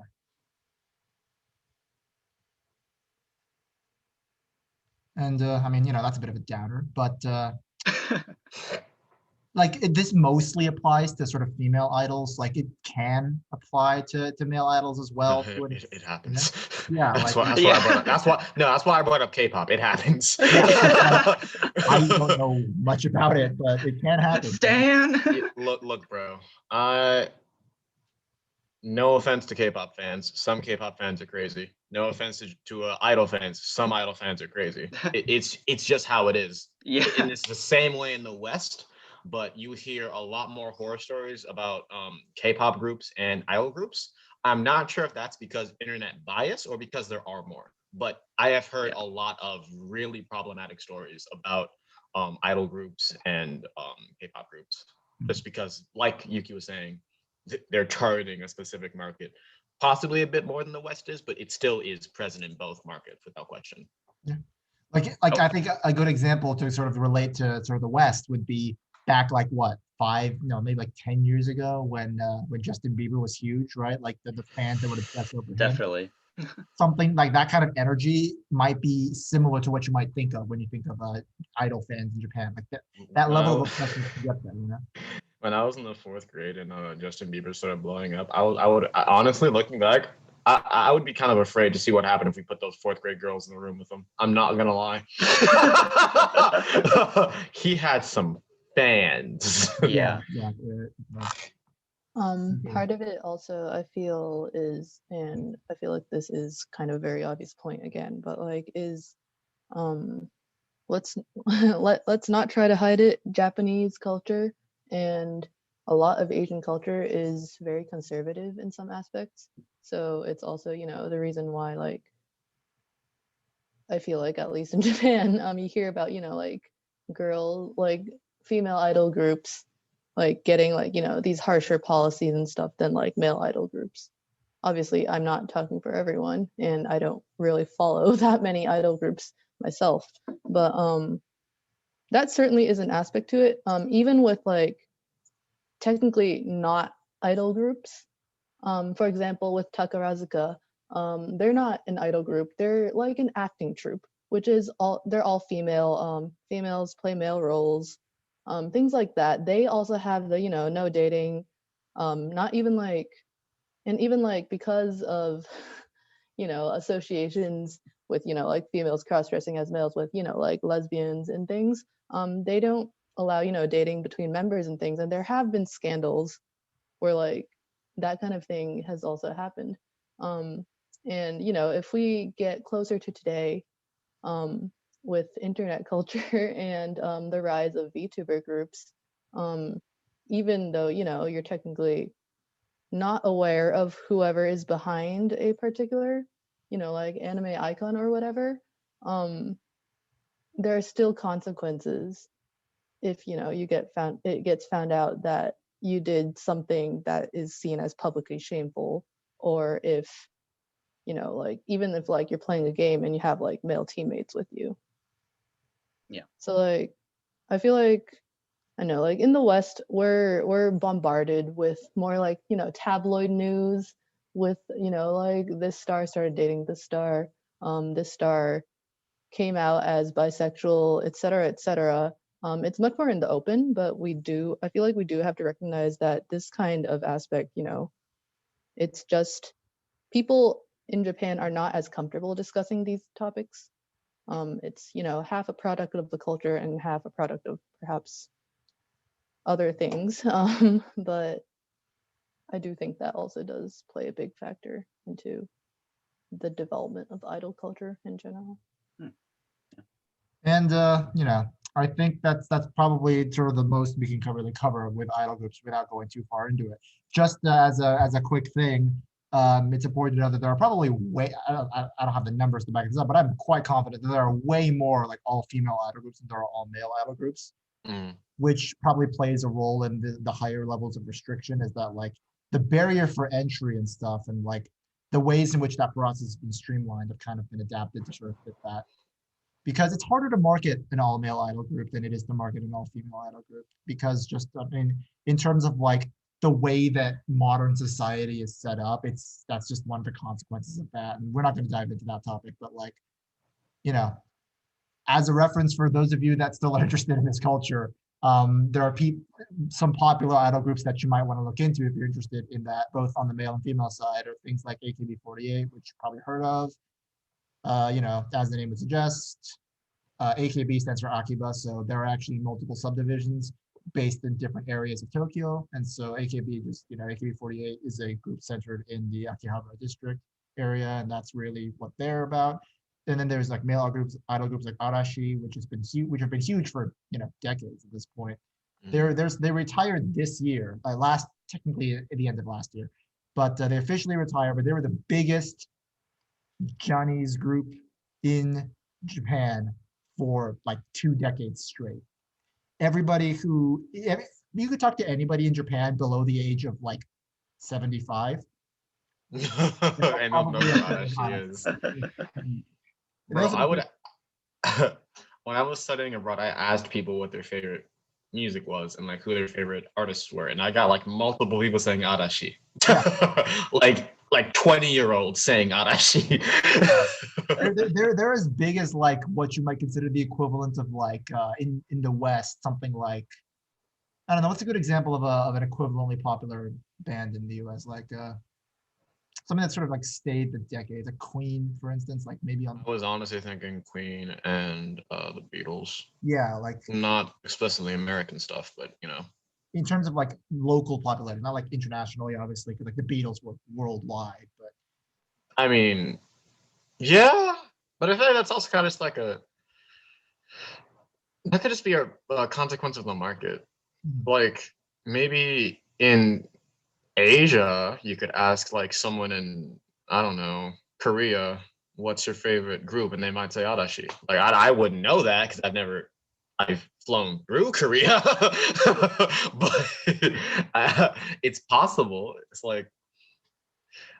And I mean, that's a bit of a downer, but like this mostly applies to sort of female idols. Like it can apply to male idols as well. It happens. Yeah, that's why I brought up K-pop. It happens. I don't know much about it, but it can happen. Stan. Look, bro. No offense to K-pop fans. Some K-pop fans are crazy. No offense to idol fans. Some idol fans are crazy. It's just how it is. Yeah. And it's the same way in the West, but you hear a lot more horror stories about K-pop groups and idol groups. I'm not sure if that's because internet bias or because there are more, but I have heard a lot of really problematic stories about idol groups and K-pop groups, just because, like Yuki was saying, they're targeting a specific market, possibly a bit more than the West is, but it still is present in both markets without question. Yeah, I think a good example to sort of relate to sort of the West would be back like what, maybe like 10 years ago when Justin Bieber was huge, right? Like the fans that would obsess over him. Definitely. Something like that kind of energy might be similar to what you might think of when you think of idol fans in Japan. Like that level of obsession to get them, When I was in the 4th grade and Justin Bieber started blowing up, I honestly, looking back, I would be kind of afraid to see what happened if we put those 4th grade girls in the room with him. I'm not gonna lie. He had some fans. Yeah. Part of it also I feel is, and I feel like this is kind of a very obvious point again, but like is let's not try to hide it. Japanese culture and a lot of Asian culture is very conservative in some aspects. So it's also, the reason why, like, I feel like at least in Japan, you hear about, like female idol groups, like getting like, these harsher policies and stuff than like male idol groups. Obviously, I'm not talking for everyone, and I don't really follow that many idol groups myself, but that certainly is an aspect to it. Even with like technically not idol groups, for example, with Takarazuka, they're not an idol group, they're like an acting troupe, which is they're all female. Females play male roles, things like that. They also have the, no dating, not even like, and even like because of, associations with, like females cross-dressing as males with, like lesbians and things, they don't allow, dating between members and things. And there have been scandals where like that kind of thing has also happened. And if we get closer to today, with internet culture and the rise of VTuber groups, even though you're technically not aware of whoever is behind a particular, like anime icon or whatever, there are still consequences if it gets found out that you did something that is seen as publicly shameful, or if like even if like you're playing a game and you have like male teammates with you. Yeah. So like I feel like, I know, like in the West, we're bombarded with more like, tabloid news with, like this star started dating this star, this star came out as bisexual, et cetera, et cetera. It's much more in the open, but I feel like we do have to recognize that this kind of aspect, it's just people in Japan are not as comfortable discussing these topics. It's, half a product of the culture and half a product of perhaps other things. But I do think that also does play a big factor into the development of idol culture in general. And I think that's probably sort of the most we can cover with idol groups without going too far into it. Just as a quick thing, it's important to know that there are probably I don't have the numbers to back this up, but I'm quite confident that there are way more like all female idol groups than there are all male idol groups, which probably plays a role in the higher levels of restriction. Is that like the barrier for entry and stuff, and like the ways in which that process has been streamlined have kind of been adapted to sort of fit that. Because it's harder to market an all-male idol group than it is to market an all-female idol group. Because just, I mean, in terms of like the way that modern society is set up, that's just one of the consequences of that. And we're not going to dive into that topic, but like, as a reference for those of you that still are interested in this culture, there are some popular idol groups that you might want to look into if you're interested in that, both on the male and female side, or things like AKB48, which you probably heard of. As the name would suggest, AKB stands for Akiba, so there are actually multiple subdivisions based in different areas of Tokyo, and so AKB48 is a group centered in the Akihabara district area, and that's really what they're about. And then there's like male idol groups like Arashi, which have been huge for decades at this point. They retired this year, technically at the end of last year, but they officially retired. But they were the biggest Johnny's group in Japan for like 2 decades straight. You could talk to anybody in Japan below the age of like 75. I don't know how she is. Bro, I would when I was studying abroad, I asked people what their favorite music was and like who their favorite artists were, and I got like multiple people saying Arashi. like 20-year-olds saying Arashi. they're as big as like what you might consider the equivalent of like in the West, something like, I don't know, what's a good example of an equivalently popular band in the US, like something that sort of like stayed the decades, like Queen, for instance, like maybe on. I was honestly thinking Queen and the Beatles. Yeah, like not explicitly American stuff, but in terms of like local popularity, not like internationally, obviously, because like the Beatles were worldwide. But I mean, yeah, but I feel like that's also kind of just like that could just be a consequence of the market. Like maybe in Asia, you could ask like someone in, I don't know, Korea, what's your favorite group? And they might say Arashi. Like I wouldn't know that because I've flown through Korea, but it's possible. It's like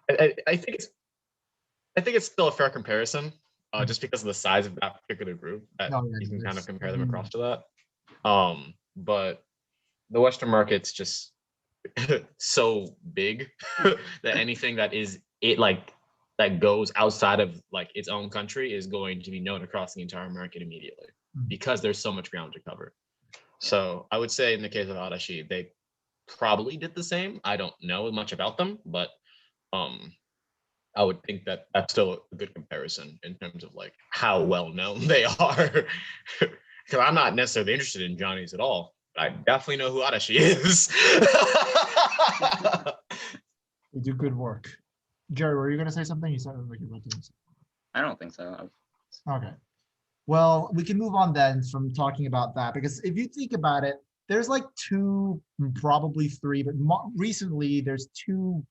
I think it's still a fair comparison, just because of the size of that particular group that you can kind of compare them across to that. But the Western market's just so big that anything that that goes outside of like its own country is going to be known across the entire market immediately because there's so much ground to cover. So I would say in the case of Arashi, they probably did the same. I don't know much about them, but I would think that that's still a good comparison in terms of like how well known they are. Because I'm not necessarily interested in Johnny's at all. But I definitely know who Arashi is. They do good work. Gerry, were you going to say something? You sounded like you were about to say I don't think so. something. Okay. Well, we can move on then from talking about that, because if you think about it, there's like two, probably three, but recently there's two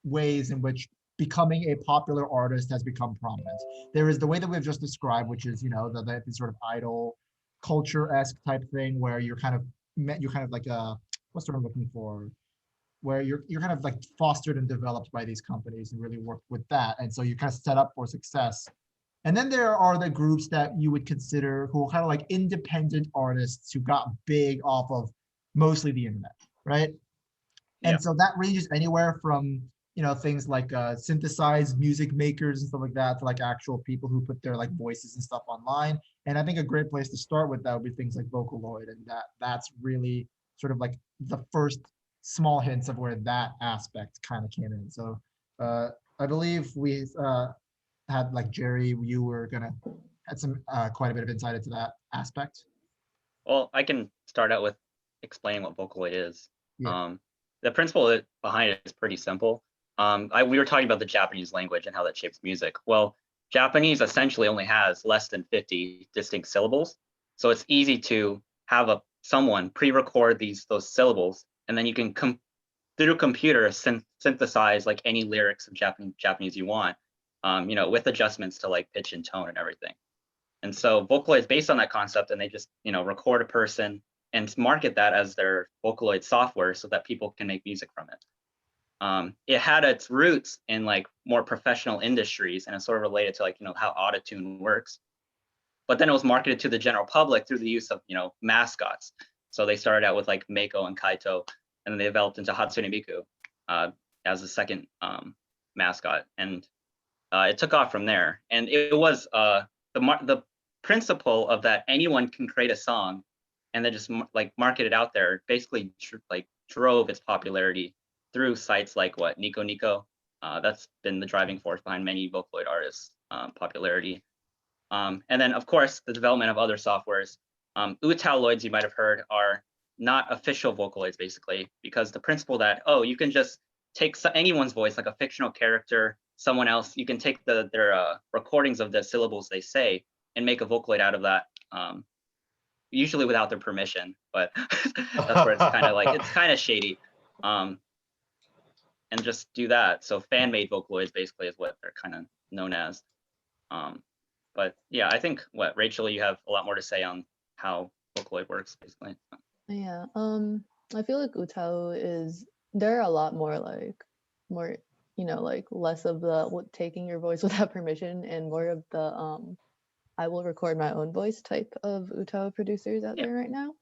ways in which becoming a popular artist has become prominent. There is the way that we've just described, which is, you know, the sort of idol culture-esque type thing where you're kind of like a, what's the word I'm looking for? Where you're kind of like fostered and developed by these companies and really work with that. And so you kind of set up for success. And then there are the groups that you would consider who are kind of like independent artists who got big off of mostly the internet, right? And Yeah. so that ranges anywhere from, you know, things like synthesized music makers and stuff like that to like actual people who put their like voices and stuff online. And I think a great place to start with that would be things like Vocaloid, and that's really sort of like the first small hints of where that aspect kind of came in. So I believe we had like Gerry, you were gonna had some quite a bit of insight into that aspect. Well, I can start out with explaining what Vocaloid is. Yeah. The principle behind it is pretty simple. We were talking about the Japanese language and how that shapes music. Well, Japanese essentially only has less than 50 distinct syllables, so it's easy to have someone pre-record those syllables, and then you can through a computer synthesize like any lyrics of Japanese you want, you know, with adjustments to like pitch and tone and everything. And so Vocaloid is based on that concept, and they just, you know, record a person and market that as their Vocaloid software so that people can make music from it. It had its roots in like more professional industries, and it's sort of related to like, you know, how autotune works. But then it was marketed to the general public through the use of, you know, mascots. So they started out with like Meiko and Kaito, and then they developed into Hatsune Miku as the second mascot, and it took off from there. And it was the principle of that anyone can create a song and then just like market it out there basically drove its popularity through sites like Nico Nico. That's been the driving force behind many Vocaloid artists' popularity. And then of course the development of other softwares. Utaloids, you might have heard, are not official Vocaloids basically, because the principle that, oh, you can just take anyone's voice, like a fictional character, someone else, you can take their recordings of the syllables they say and make a Vocaloid out of that, usually without their permission, but that's where it's kind of like, it's kind of shady. And just do that. So fan-made Vocaloids basically is what they're kind of known as. But yeah, I think Rachel, you have a lot more to say on how Vocaloid works basically. Yeah, I feel like Utao they're a lot more, you know, like less of the taking your voice without permission and more of the I will record my own voice type of Utao producers out there right now.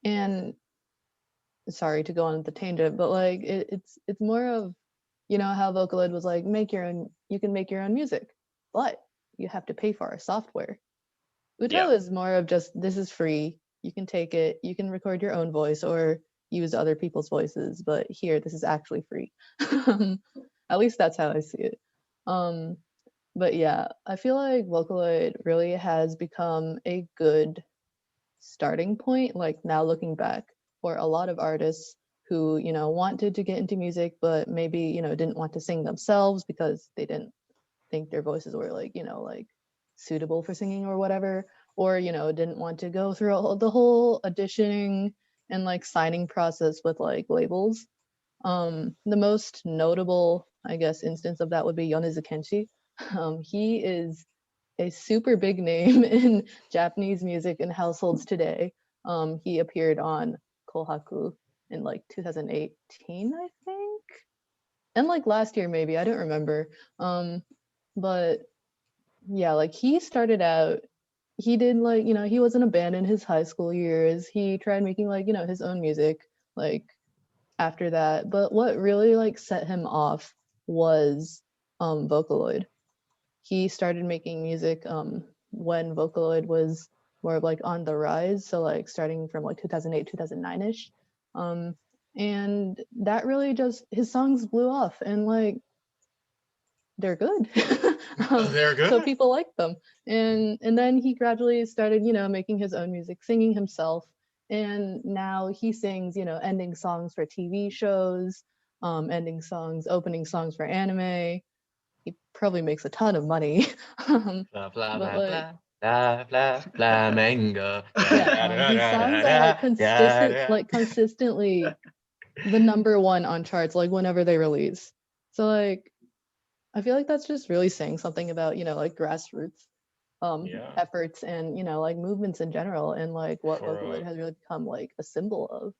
And sorry to go on the tangent, but like it's more of, you know, how Vocaloid was like, you can make your own music, but you have to pay for our software. Utao is more of just, this is free, you can take it, you can record your own voice or use other people's voices, but here, this is actually free. At least that's how I see it. But yeah, I feel like Vocaloid really has become a good starting point, like now looking back, for a lot of artists who, you know, wanted to get into music, but maybe, you know, didn't want to sing themselves because they didn't think their voices were like, you know, like suitable for singing or whatever, or, you know, didn't want to go through the whole auditioning and like signing process with like labels. The most notable, I guess, instance of that would be Yonezu Kenshi. He is a super big name in Japanese music and households today. He appeared on Kohaku in like 2018, I think, and like last year maybe, I don't remember. But yeah, like he started out, he did like, you know, he was in a band in his high school years. He tried making like, you know, his own music like after that. But what really like set him off was Vocaloid. He started making music when Vocaloid was more of like on the rise, so like starting from like 2008, 2009-ish. And that really just, his songs blew off, and like they're good. They're good. So people like them. And then he gradually started, making his own music, singing himself. And now he sings, ending songs for TV shows, ending songs, opening songs for anime. He probably makes a ton of money. Blah, blah, But blah, like, blah, blah, blah, mango. yeah, his songs are like consistently the number one on charts, like whenever they release. So like, I feel like that's just really saying something about, like grassroots Yeah. efforts and, like movements in general, and like what For, Vocaloid has really become like a symbol of.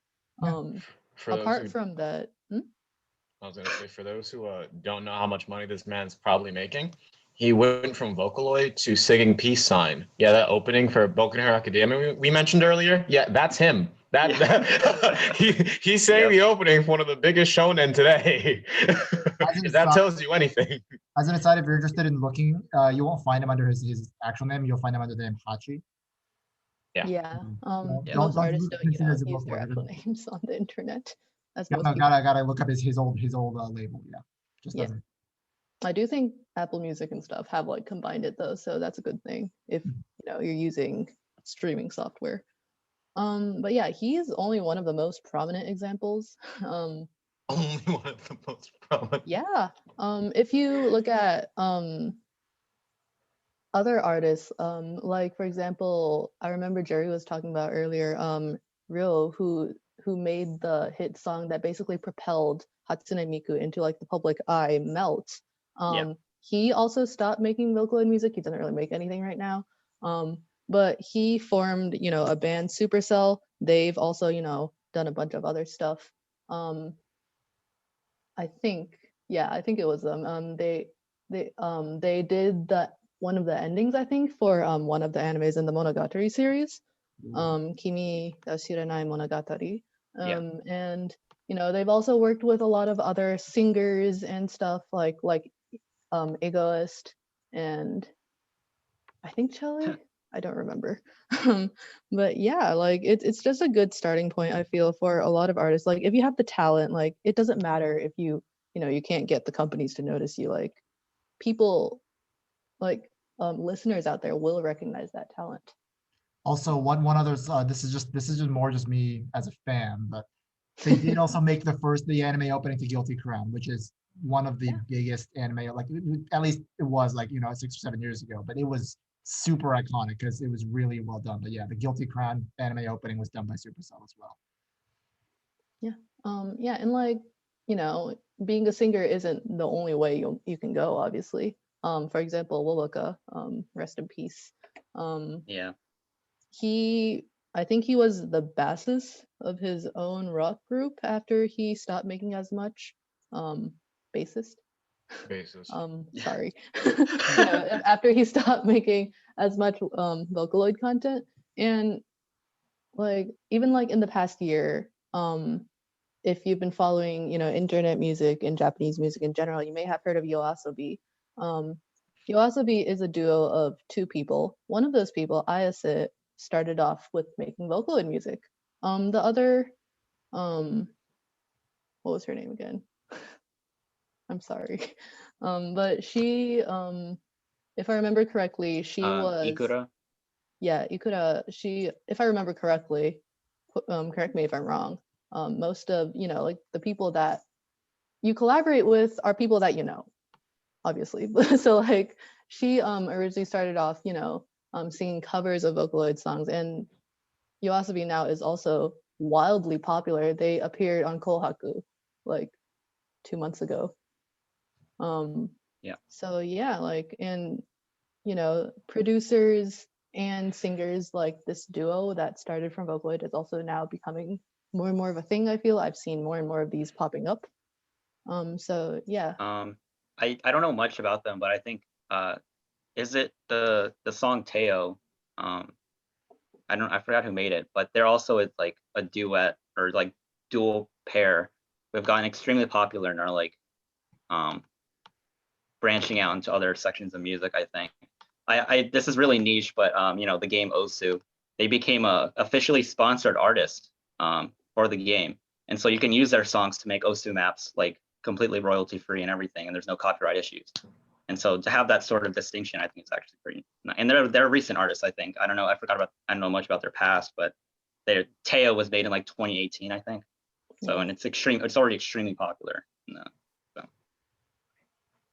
Yeah. For those who, Apart from that, I was gonna say, for those who don't know how much money this man's probably making, he went from Vocaloid to singing Peace Sign. Yeah, that opening for Boku no Hero Academia we mentioned earlier. Yeah, that's him. That, Yeah. that he sang Yep. the opening for one of the biggest shonen today. If that tells you anything. As an aside, if you're interested in looking, you won't find him under his actual name. You'll find him under the name Hachi. yeah, Yeah. most Don't artists don't, consider it use a their book. actual names on the internet, as Yeah, most no, people. gotta look up his old label. Yeah, just Yeah. doesn't. I do think Apple Music and stuff have like combined it though, so that's a good thing if you're using streaming software. But yeah, he's only one of the most prominent examples. Only one of the most prominent. Yeah. If you look at other artists, like for example, I remember Gerry was talking about earlier, Ryo, who made the hit song that basically propelled Hatsune Miku into like the public eye, Melt. Yeah. He also stopped making Vocaloid music. He doesn't really make anything right now. But he formed, a band, Supercell. They've also, done a bunch of other stuff. I think it was them. They did one of the endings, I think, for one of the animes in the Monogatari series, Kimi ga Shiranai Monogatari. And they've also worked with a lot of other singers and stuff like Egoist and I think Chele. I don't remember. But yeah, like it's just a good starting point, I feel, for a lot of artists. Like if you have the talent, like it doesn't matter if you can't get the companies to notice you. Like people, like listeners out there will recognize that talent. Also, one other. This is just more just me as a fan, but they did also make the anime opening to Guilty Crown, which is one of the biggest anime. Like at least it was like 6 or 7 years ago, but it was super iconic because it was really well done. But yeah, the Guilty Crown anime opening was done by Supercell as well. Yeah, and like being a singer isn't the only way you can go, obviously. For example, Woloka, rest in peace. Yeah. I think he was the bassist of his own rock group after he stopped making as much bassist. Sorry. After he stopped making as much Vocaloid content. And like even like in the past year, if you've been following, internet music and Japanese music in general, you may have heard of YOASOBI. YOASOBI is a duo of two people. One of those people, Ayase, started off with making Vocaloid music. The other, what was her name again? I'm sorry. But she, if I remember correctly, she was Ikura. Yeah, Ikura. If I remember correctly, correct me if I'm wrong. Most of like the people that you collaborate with are people that obviously. So like she originally started off singing covers of Vocaloid songs, and YOASOBI now is also wildly popular. They appeared on Kohaku like 2 months ago. Yeah. So yeah, like, and producers and singers like this duo that started from Vocaloid is also now becoming more and more of a thing. I feel I've seen more and more of these popping up. So yeah. I don't know much about them, but I think is it the song Teo? I forgot who made it, but they're also like a duet or like dual pair. We've gotten extremely popular and are like branching out into other sections of music. I think I this is really niche, but the game Osu, they became a officially sponsored artist for the game, and so you can use their songs to make Osu maps like completely royalty free and everything, and there's no copyright issues. And so to have that sort of distinction, I think it's actually pretty. And they're recent artists, I think. I don't know. I don't know much about their past, but Teo was made in like 2018, I think. So and it's already extremely popular. So.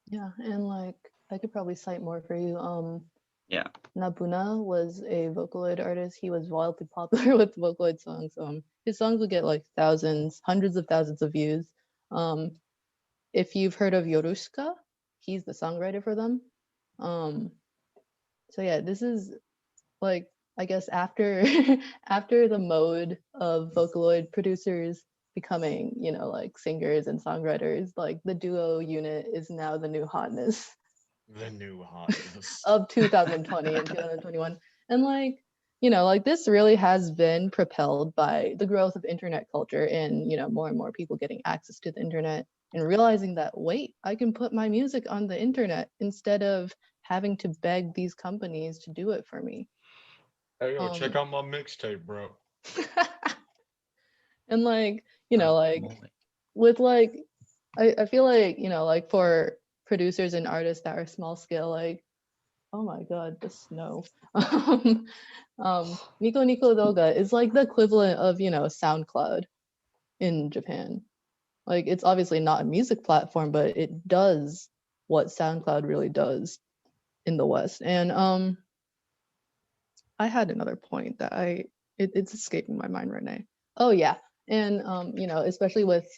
Yeah, and like I could probably cite more for you. Yeah. Nabuna was a Vocaloid artist. He was wildly popular with Vocaloid songs. His songs would get like thousands, hundreds of thousands of views. If you've heard of Yorushka, he's the songwriter for them. So yeah, this is like, I guess after after the mode of Vocaloid producers becoming, like singers and songwriters, like the duo unit is now the new hotness. The new hotness of 2020 and 2021. And like this really has been propelled by the growth of internet culture and, more and more people getting access to the internet and realizing that, wait, I can put my music on the internet instead of having to beg these companies to do it for me. Hey, yo, check out my mixtape, bro. And like, with like, I feel like, like for producers and artists that are small scale, like, oh my god, the snow. Nico Nico Doga is like the equivalent of, SoundCloud in Japan. Like, it's obviously not a music platform, but it does what SoundCloud really does in the West. And I had another point that it's escaping my mind right now. Oh yeah, and especially with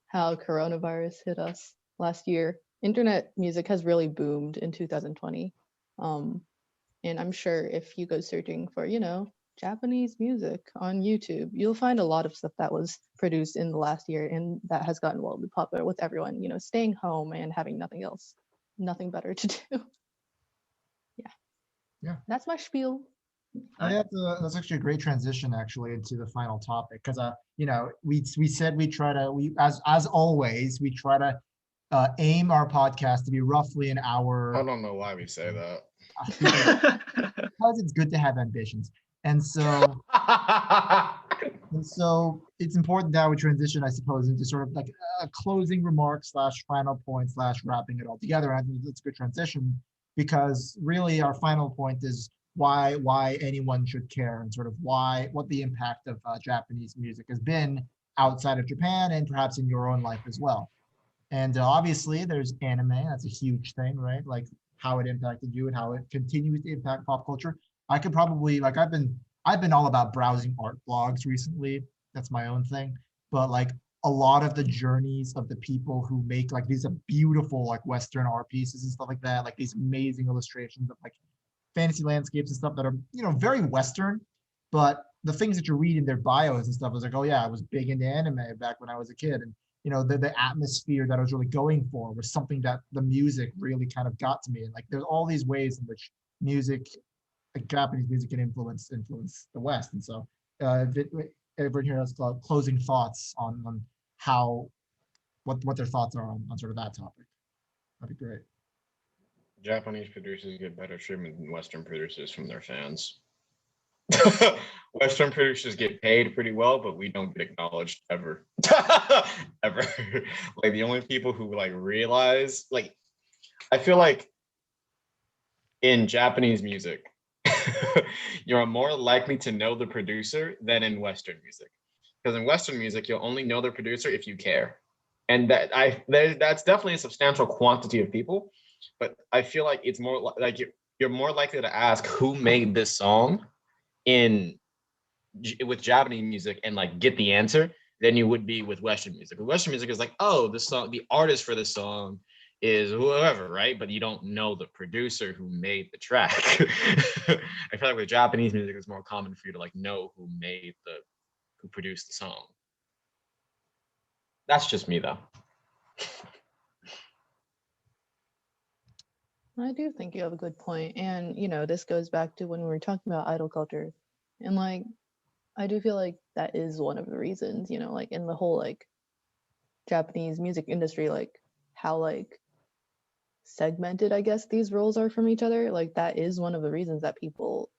how coronavirus hit us last year, internet music has really boomed in 2020. And I'm sure if you go searching for, Japanese music on YouTube, you'll find a lot of stuff that was produced in the last year and that has gotten wildly popular with everyone, staying home and having nothing better to do. Yeah. That's my spiel. That's actually a great transition actually into the final topic because we said we try to as always we try to aim our podcast to be roughly an hour. I don't know why we say that. Because it's good to have ambitions, and so it's important that we transition, I suppose, into sort of like a closing remark / final point / wrapping it all together. And I think it's a good transition because really our final point is why anyone should care and sort of what the impact of Japanese music has been outside of Japan and perhaps in your own life as well. And obviously there's anime. That's a huge thing, right? Like how it impacted you and how it continues to impact pop culture. I could probably I've been all about browsing art blogs recently. That's my own thing. But like a lot of the journeys of the people who make like these beautiful like Western art pieces and stuff like that, like these amazing illustrations of like fantasy landscapes and stuff that are, very Western, but the things that you read in their bios and stuff is like, oh yeah, I was big into anime back when I was a kid. And, the atmosphere that I was really going for was something that the music really kind of got to me. And like, there's all these ways in which music, like Japanese music can influence the West. And so everyone here has closing thoughts on how, what their thoughts are on sort of that topic. That'd be great. Japanese producers get better treatment than Western producers from their fans. Western producers get paid pretty well, but we don't get acknowledged ever. Ever. Like the only people who realize, I feel like in Japanese music, you're more likely to know the producer than in Western music. Because in Western music, you'll only know the producer if you care. And that's definitely a substantial quantity of people. But I feel like it's more like you're more likely to ask who made this song with Japanese music and get the answer than you would be with Western music. With Western music is like, oh, this song, the artist for this song is whoever, right? But you don't know the producer who made the track. I feel like with Japanese music, it's more common for you to know who produced the song. That's just me though. I do think you have a good point. And, this goes back to when we were talking about idol culture. And I do feel like that is one of the reasons, in the whole Japanese music industry, how segmented, I guess, these roles are from each other. Like that is one of the reasons that people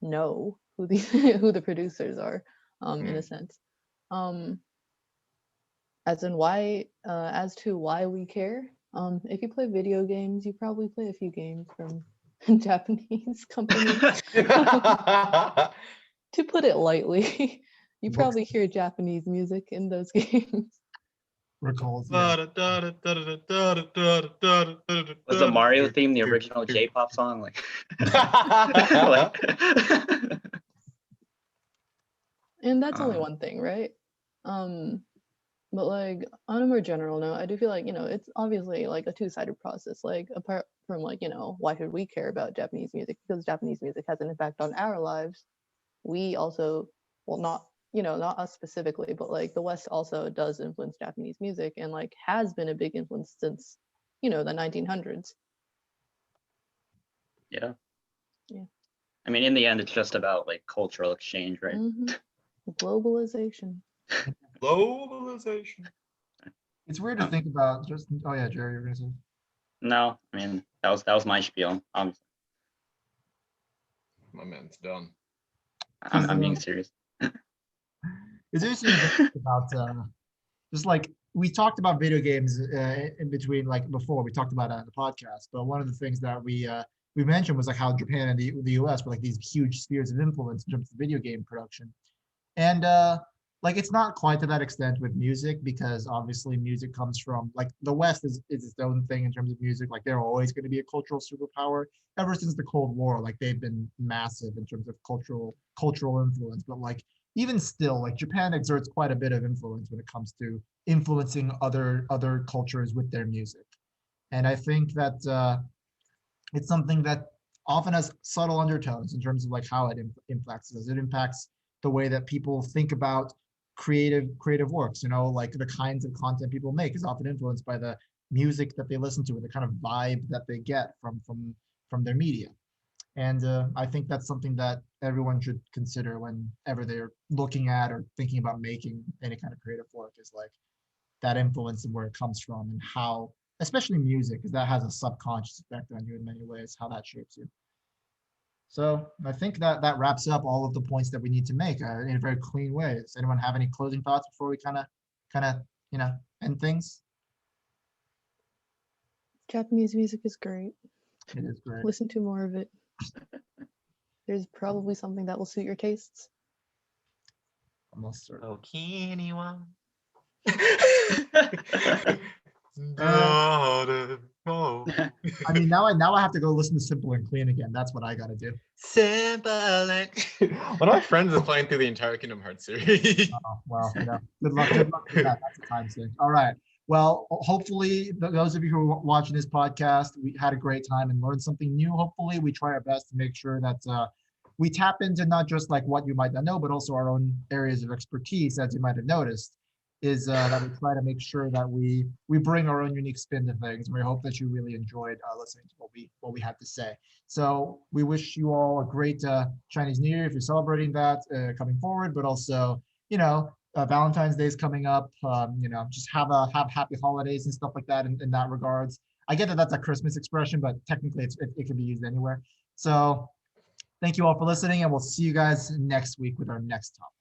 know who the who the producers are, in a sense. As in why, as to why we care. If you play video games, you probably play a few games from Japanese companies. To put it lightly, you probably hear Japanese music in those games. Recalls. Yeah. Was the Mario theme the original J-pop song? Like, And that's only one thing, right? But like on a more general note, I do feel like, it's obviously like a two-sided process. Like apart from like, why should we care about Japanese music? Because Japanese music has an impact on our lives. We also, well, not us specifically, but like the West also does influence Japanese music and like has been a big influence since, the 1900s. Yeah. Yeah. I mean, in the end, it's just about like cultural exchange, right? Globalization. Globalization. It's weird to think about. Just oh yeah, Gerry, you're gonna say. No, I mean that was my spiel. My man's done. I'm being serious. It's interesting to think about just like we talked about video games in between, like before we talked about it on the podcast. But one of the things that we mentioned was like how Japan and the US were like these huge spheres of influence in terms of video game production. And like it's not quite to that extent with music, because obviously music comes from like the West is its own thing in terms of music. Like they're always going to be a cultural superpower ever since the Cold War. Like they've been massive in terms of cultural influence. But like even still, like Japan exerts quite a bit of influence when it comes to influencing other cultures with their music. And I think that it's something that often has subtle undertones in terms of like how it impacts us. It impacts the way that people think about creative works, like the kinds of content people make is often influenced by the music that they listen to and the kind of vibe that they get from their media. And I think that's something that everyone should consider whenever they're looking at or thinking about making any kind of creative work, is like that influence and where it comes from and how, especially music, because that has a subconscious effect on you in many ways, how that shapes you. So I think that wraps up all of the points that we need to make in a very clean way. Does anyone have any closing thoughts before we kind of end things? Japanese music is great. It is great. Listen to more of it. There's probably something that will suit your tastes. Almost certain. Okinawa. I mean, now I have to go listen to Simple and Clean again. That's what I got to do. Simple and One of my friends is playing through the entire Kingdom Hearts series. Oh, well, good luck with that. That's a time sink. All right. Well, hopefully those of you who are watching this podcast, we had a great time and learned something new. Hopefully we try our best to make sure that we tap into not just like what you might not know, but also our own areas of expertise, as you might have noticed, is that we try to make sure that we bring our own unique spin to things. And we hope that you really enjoyed listening to what we had to say. So we wish you all a great Chinese New Year if you're celebrating that coming forward, but also, Valentine's Day is coming up. Just have happy holidays and stuff like that in that regards. I get that that's a Christmas expression, but technically it can be used anywhere. So thank you all for listening, and we'll see you guys next week with our next topic.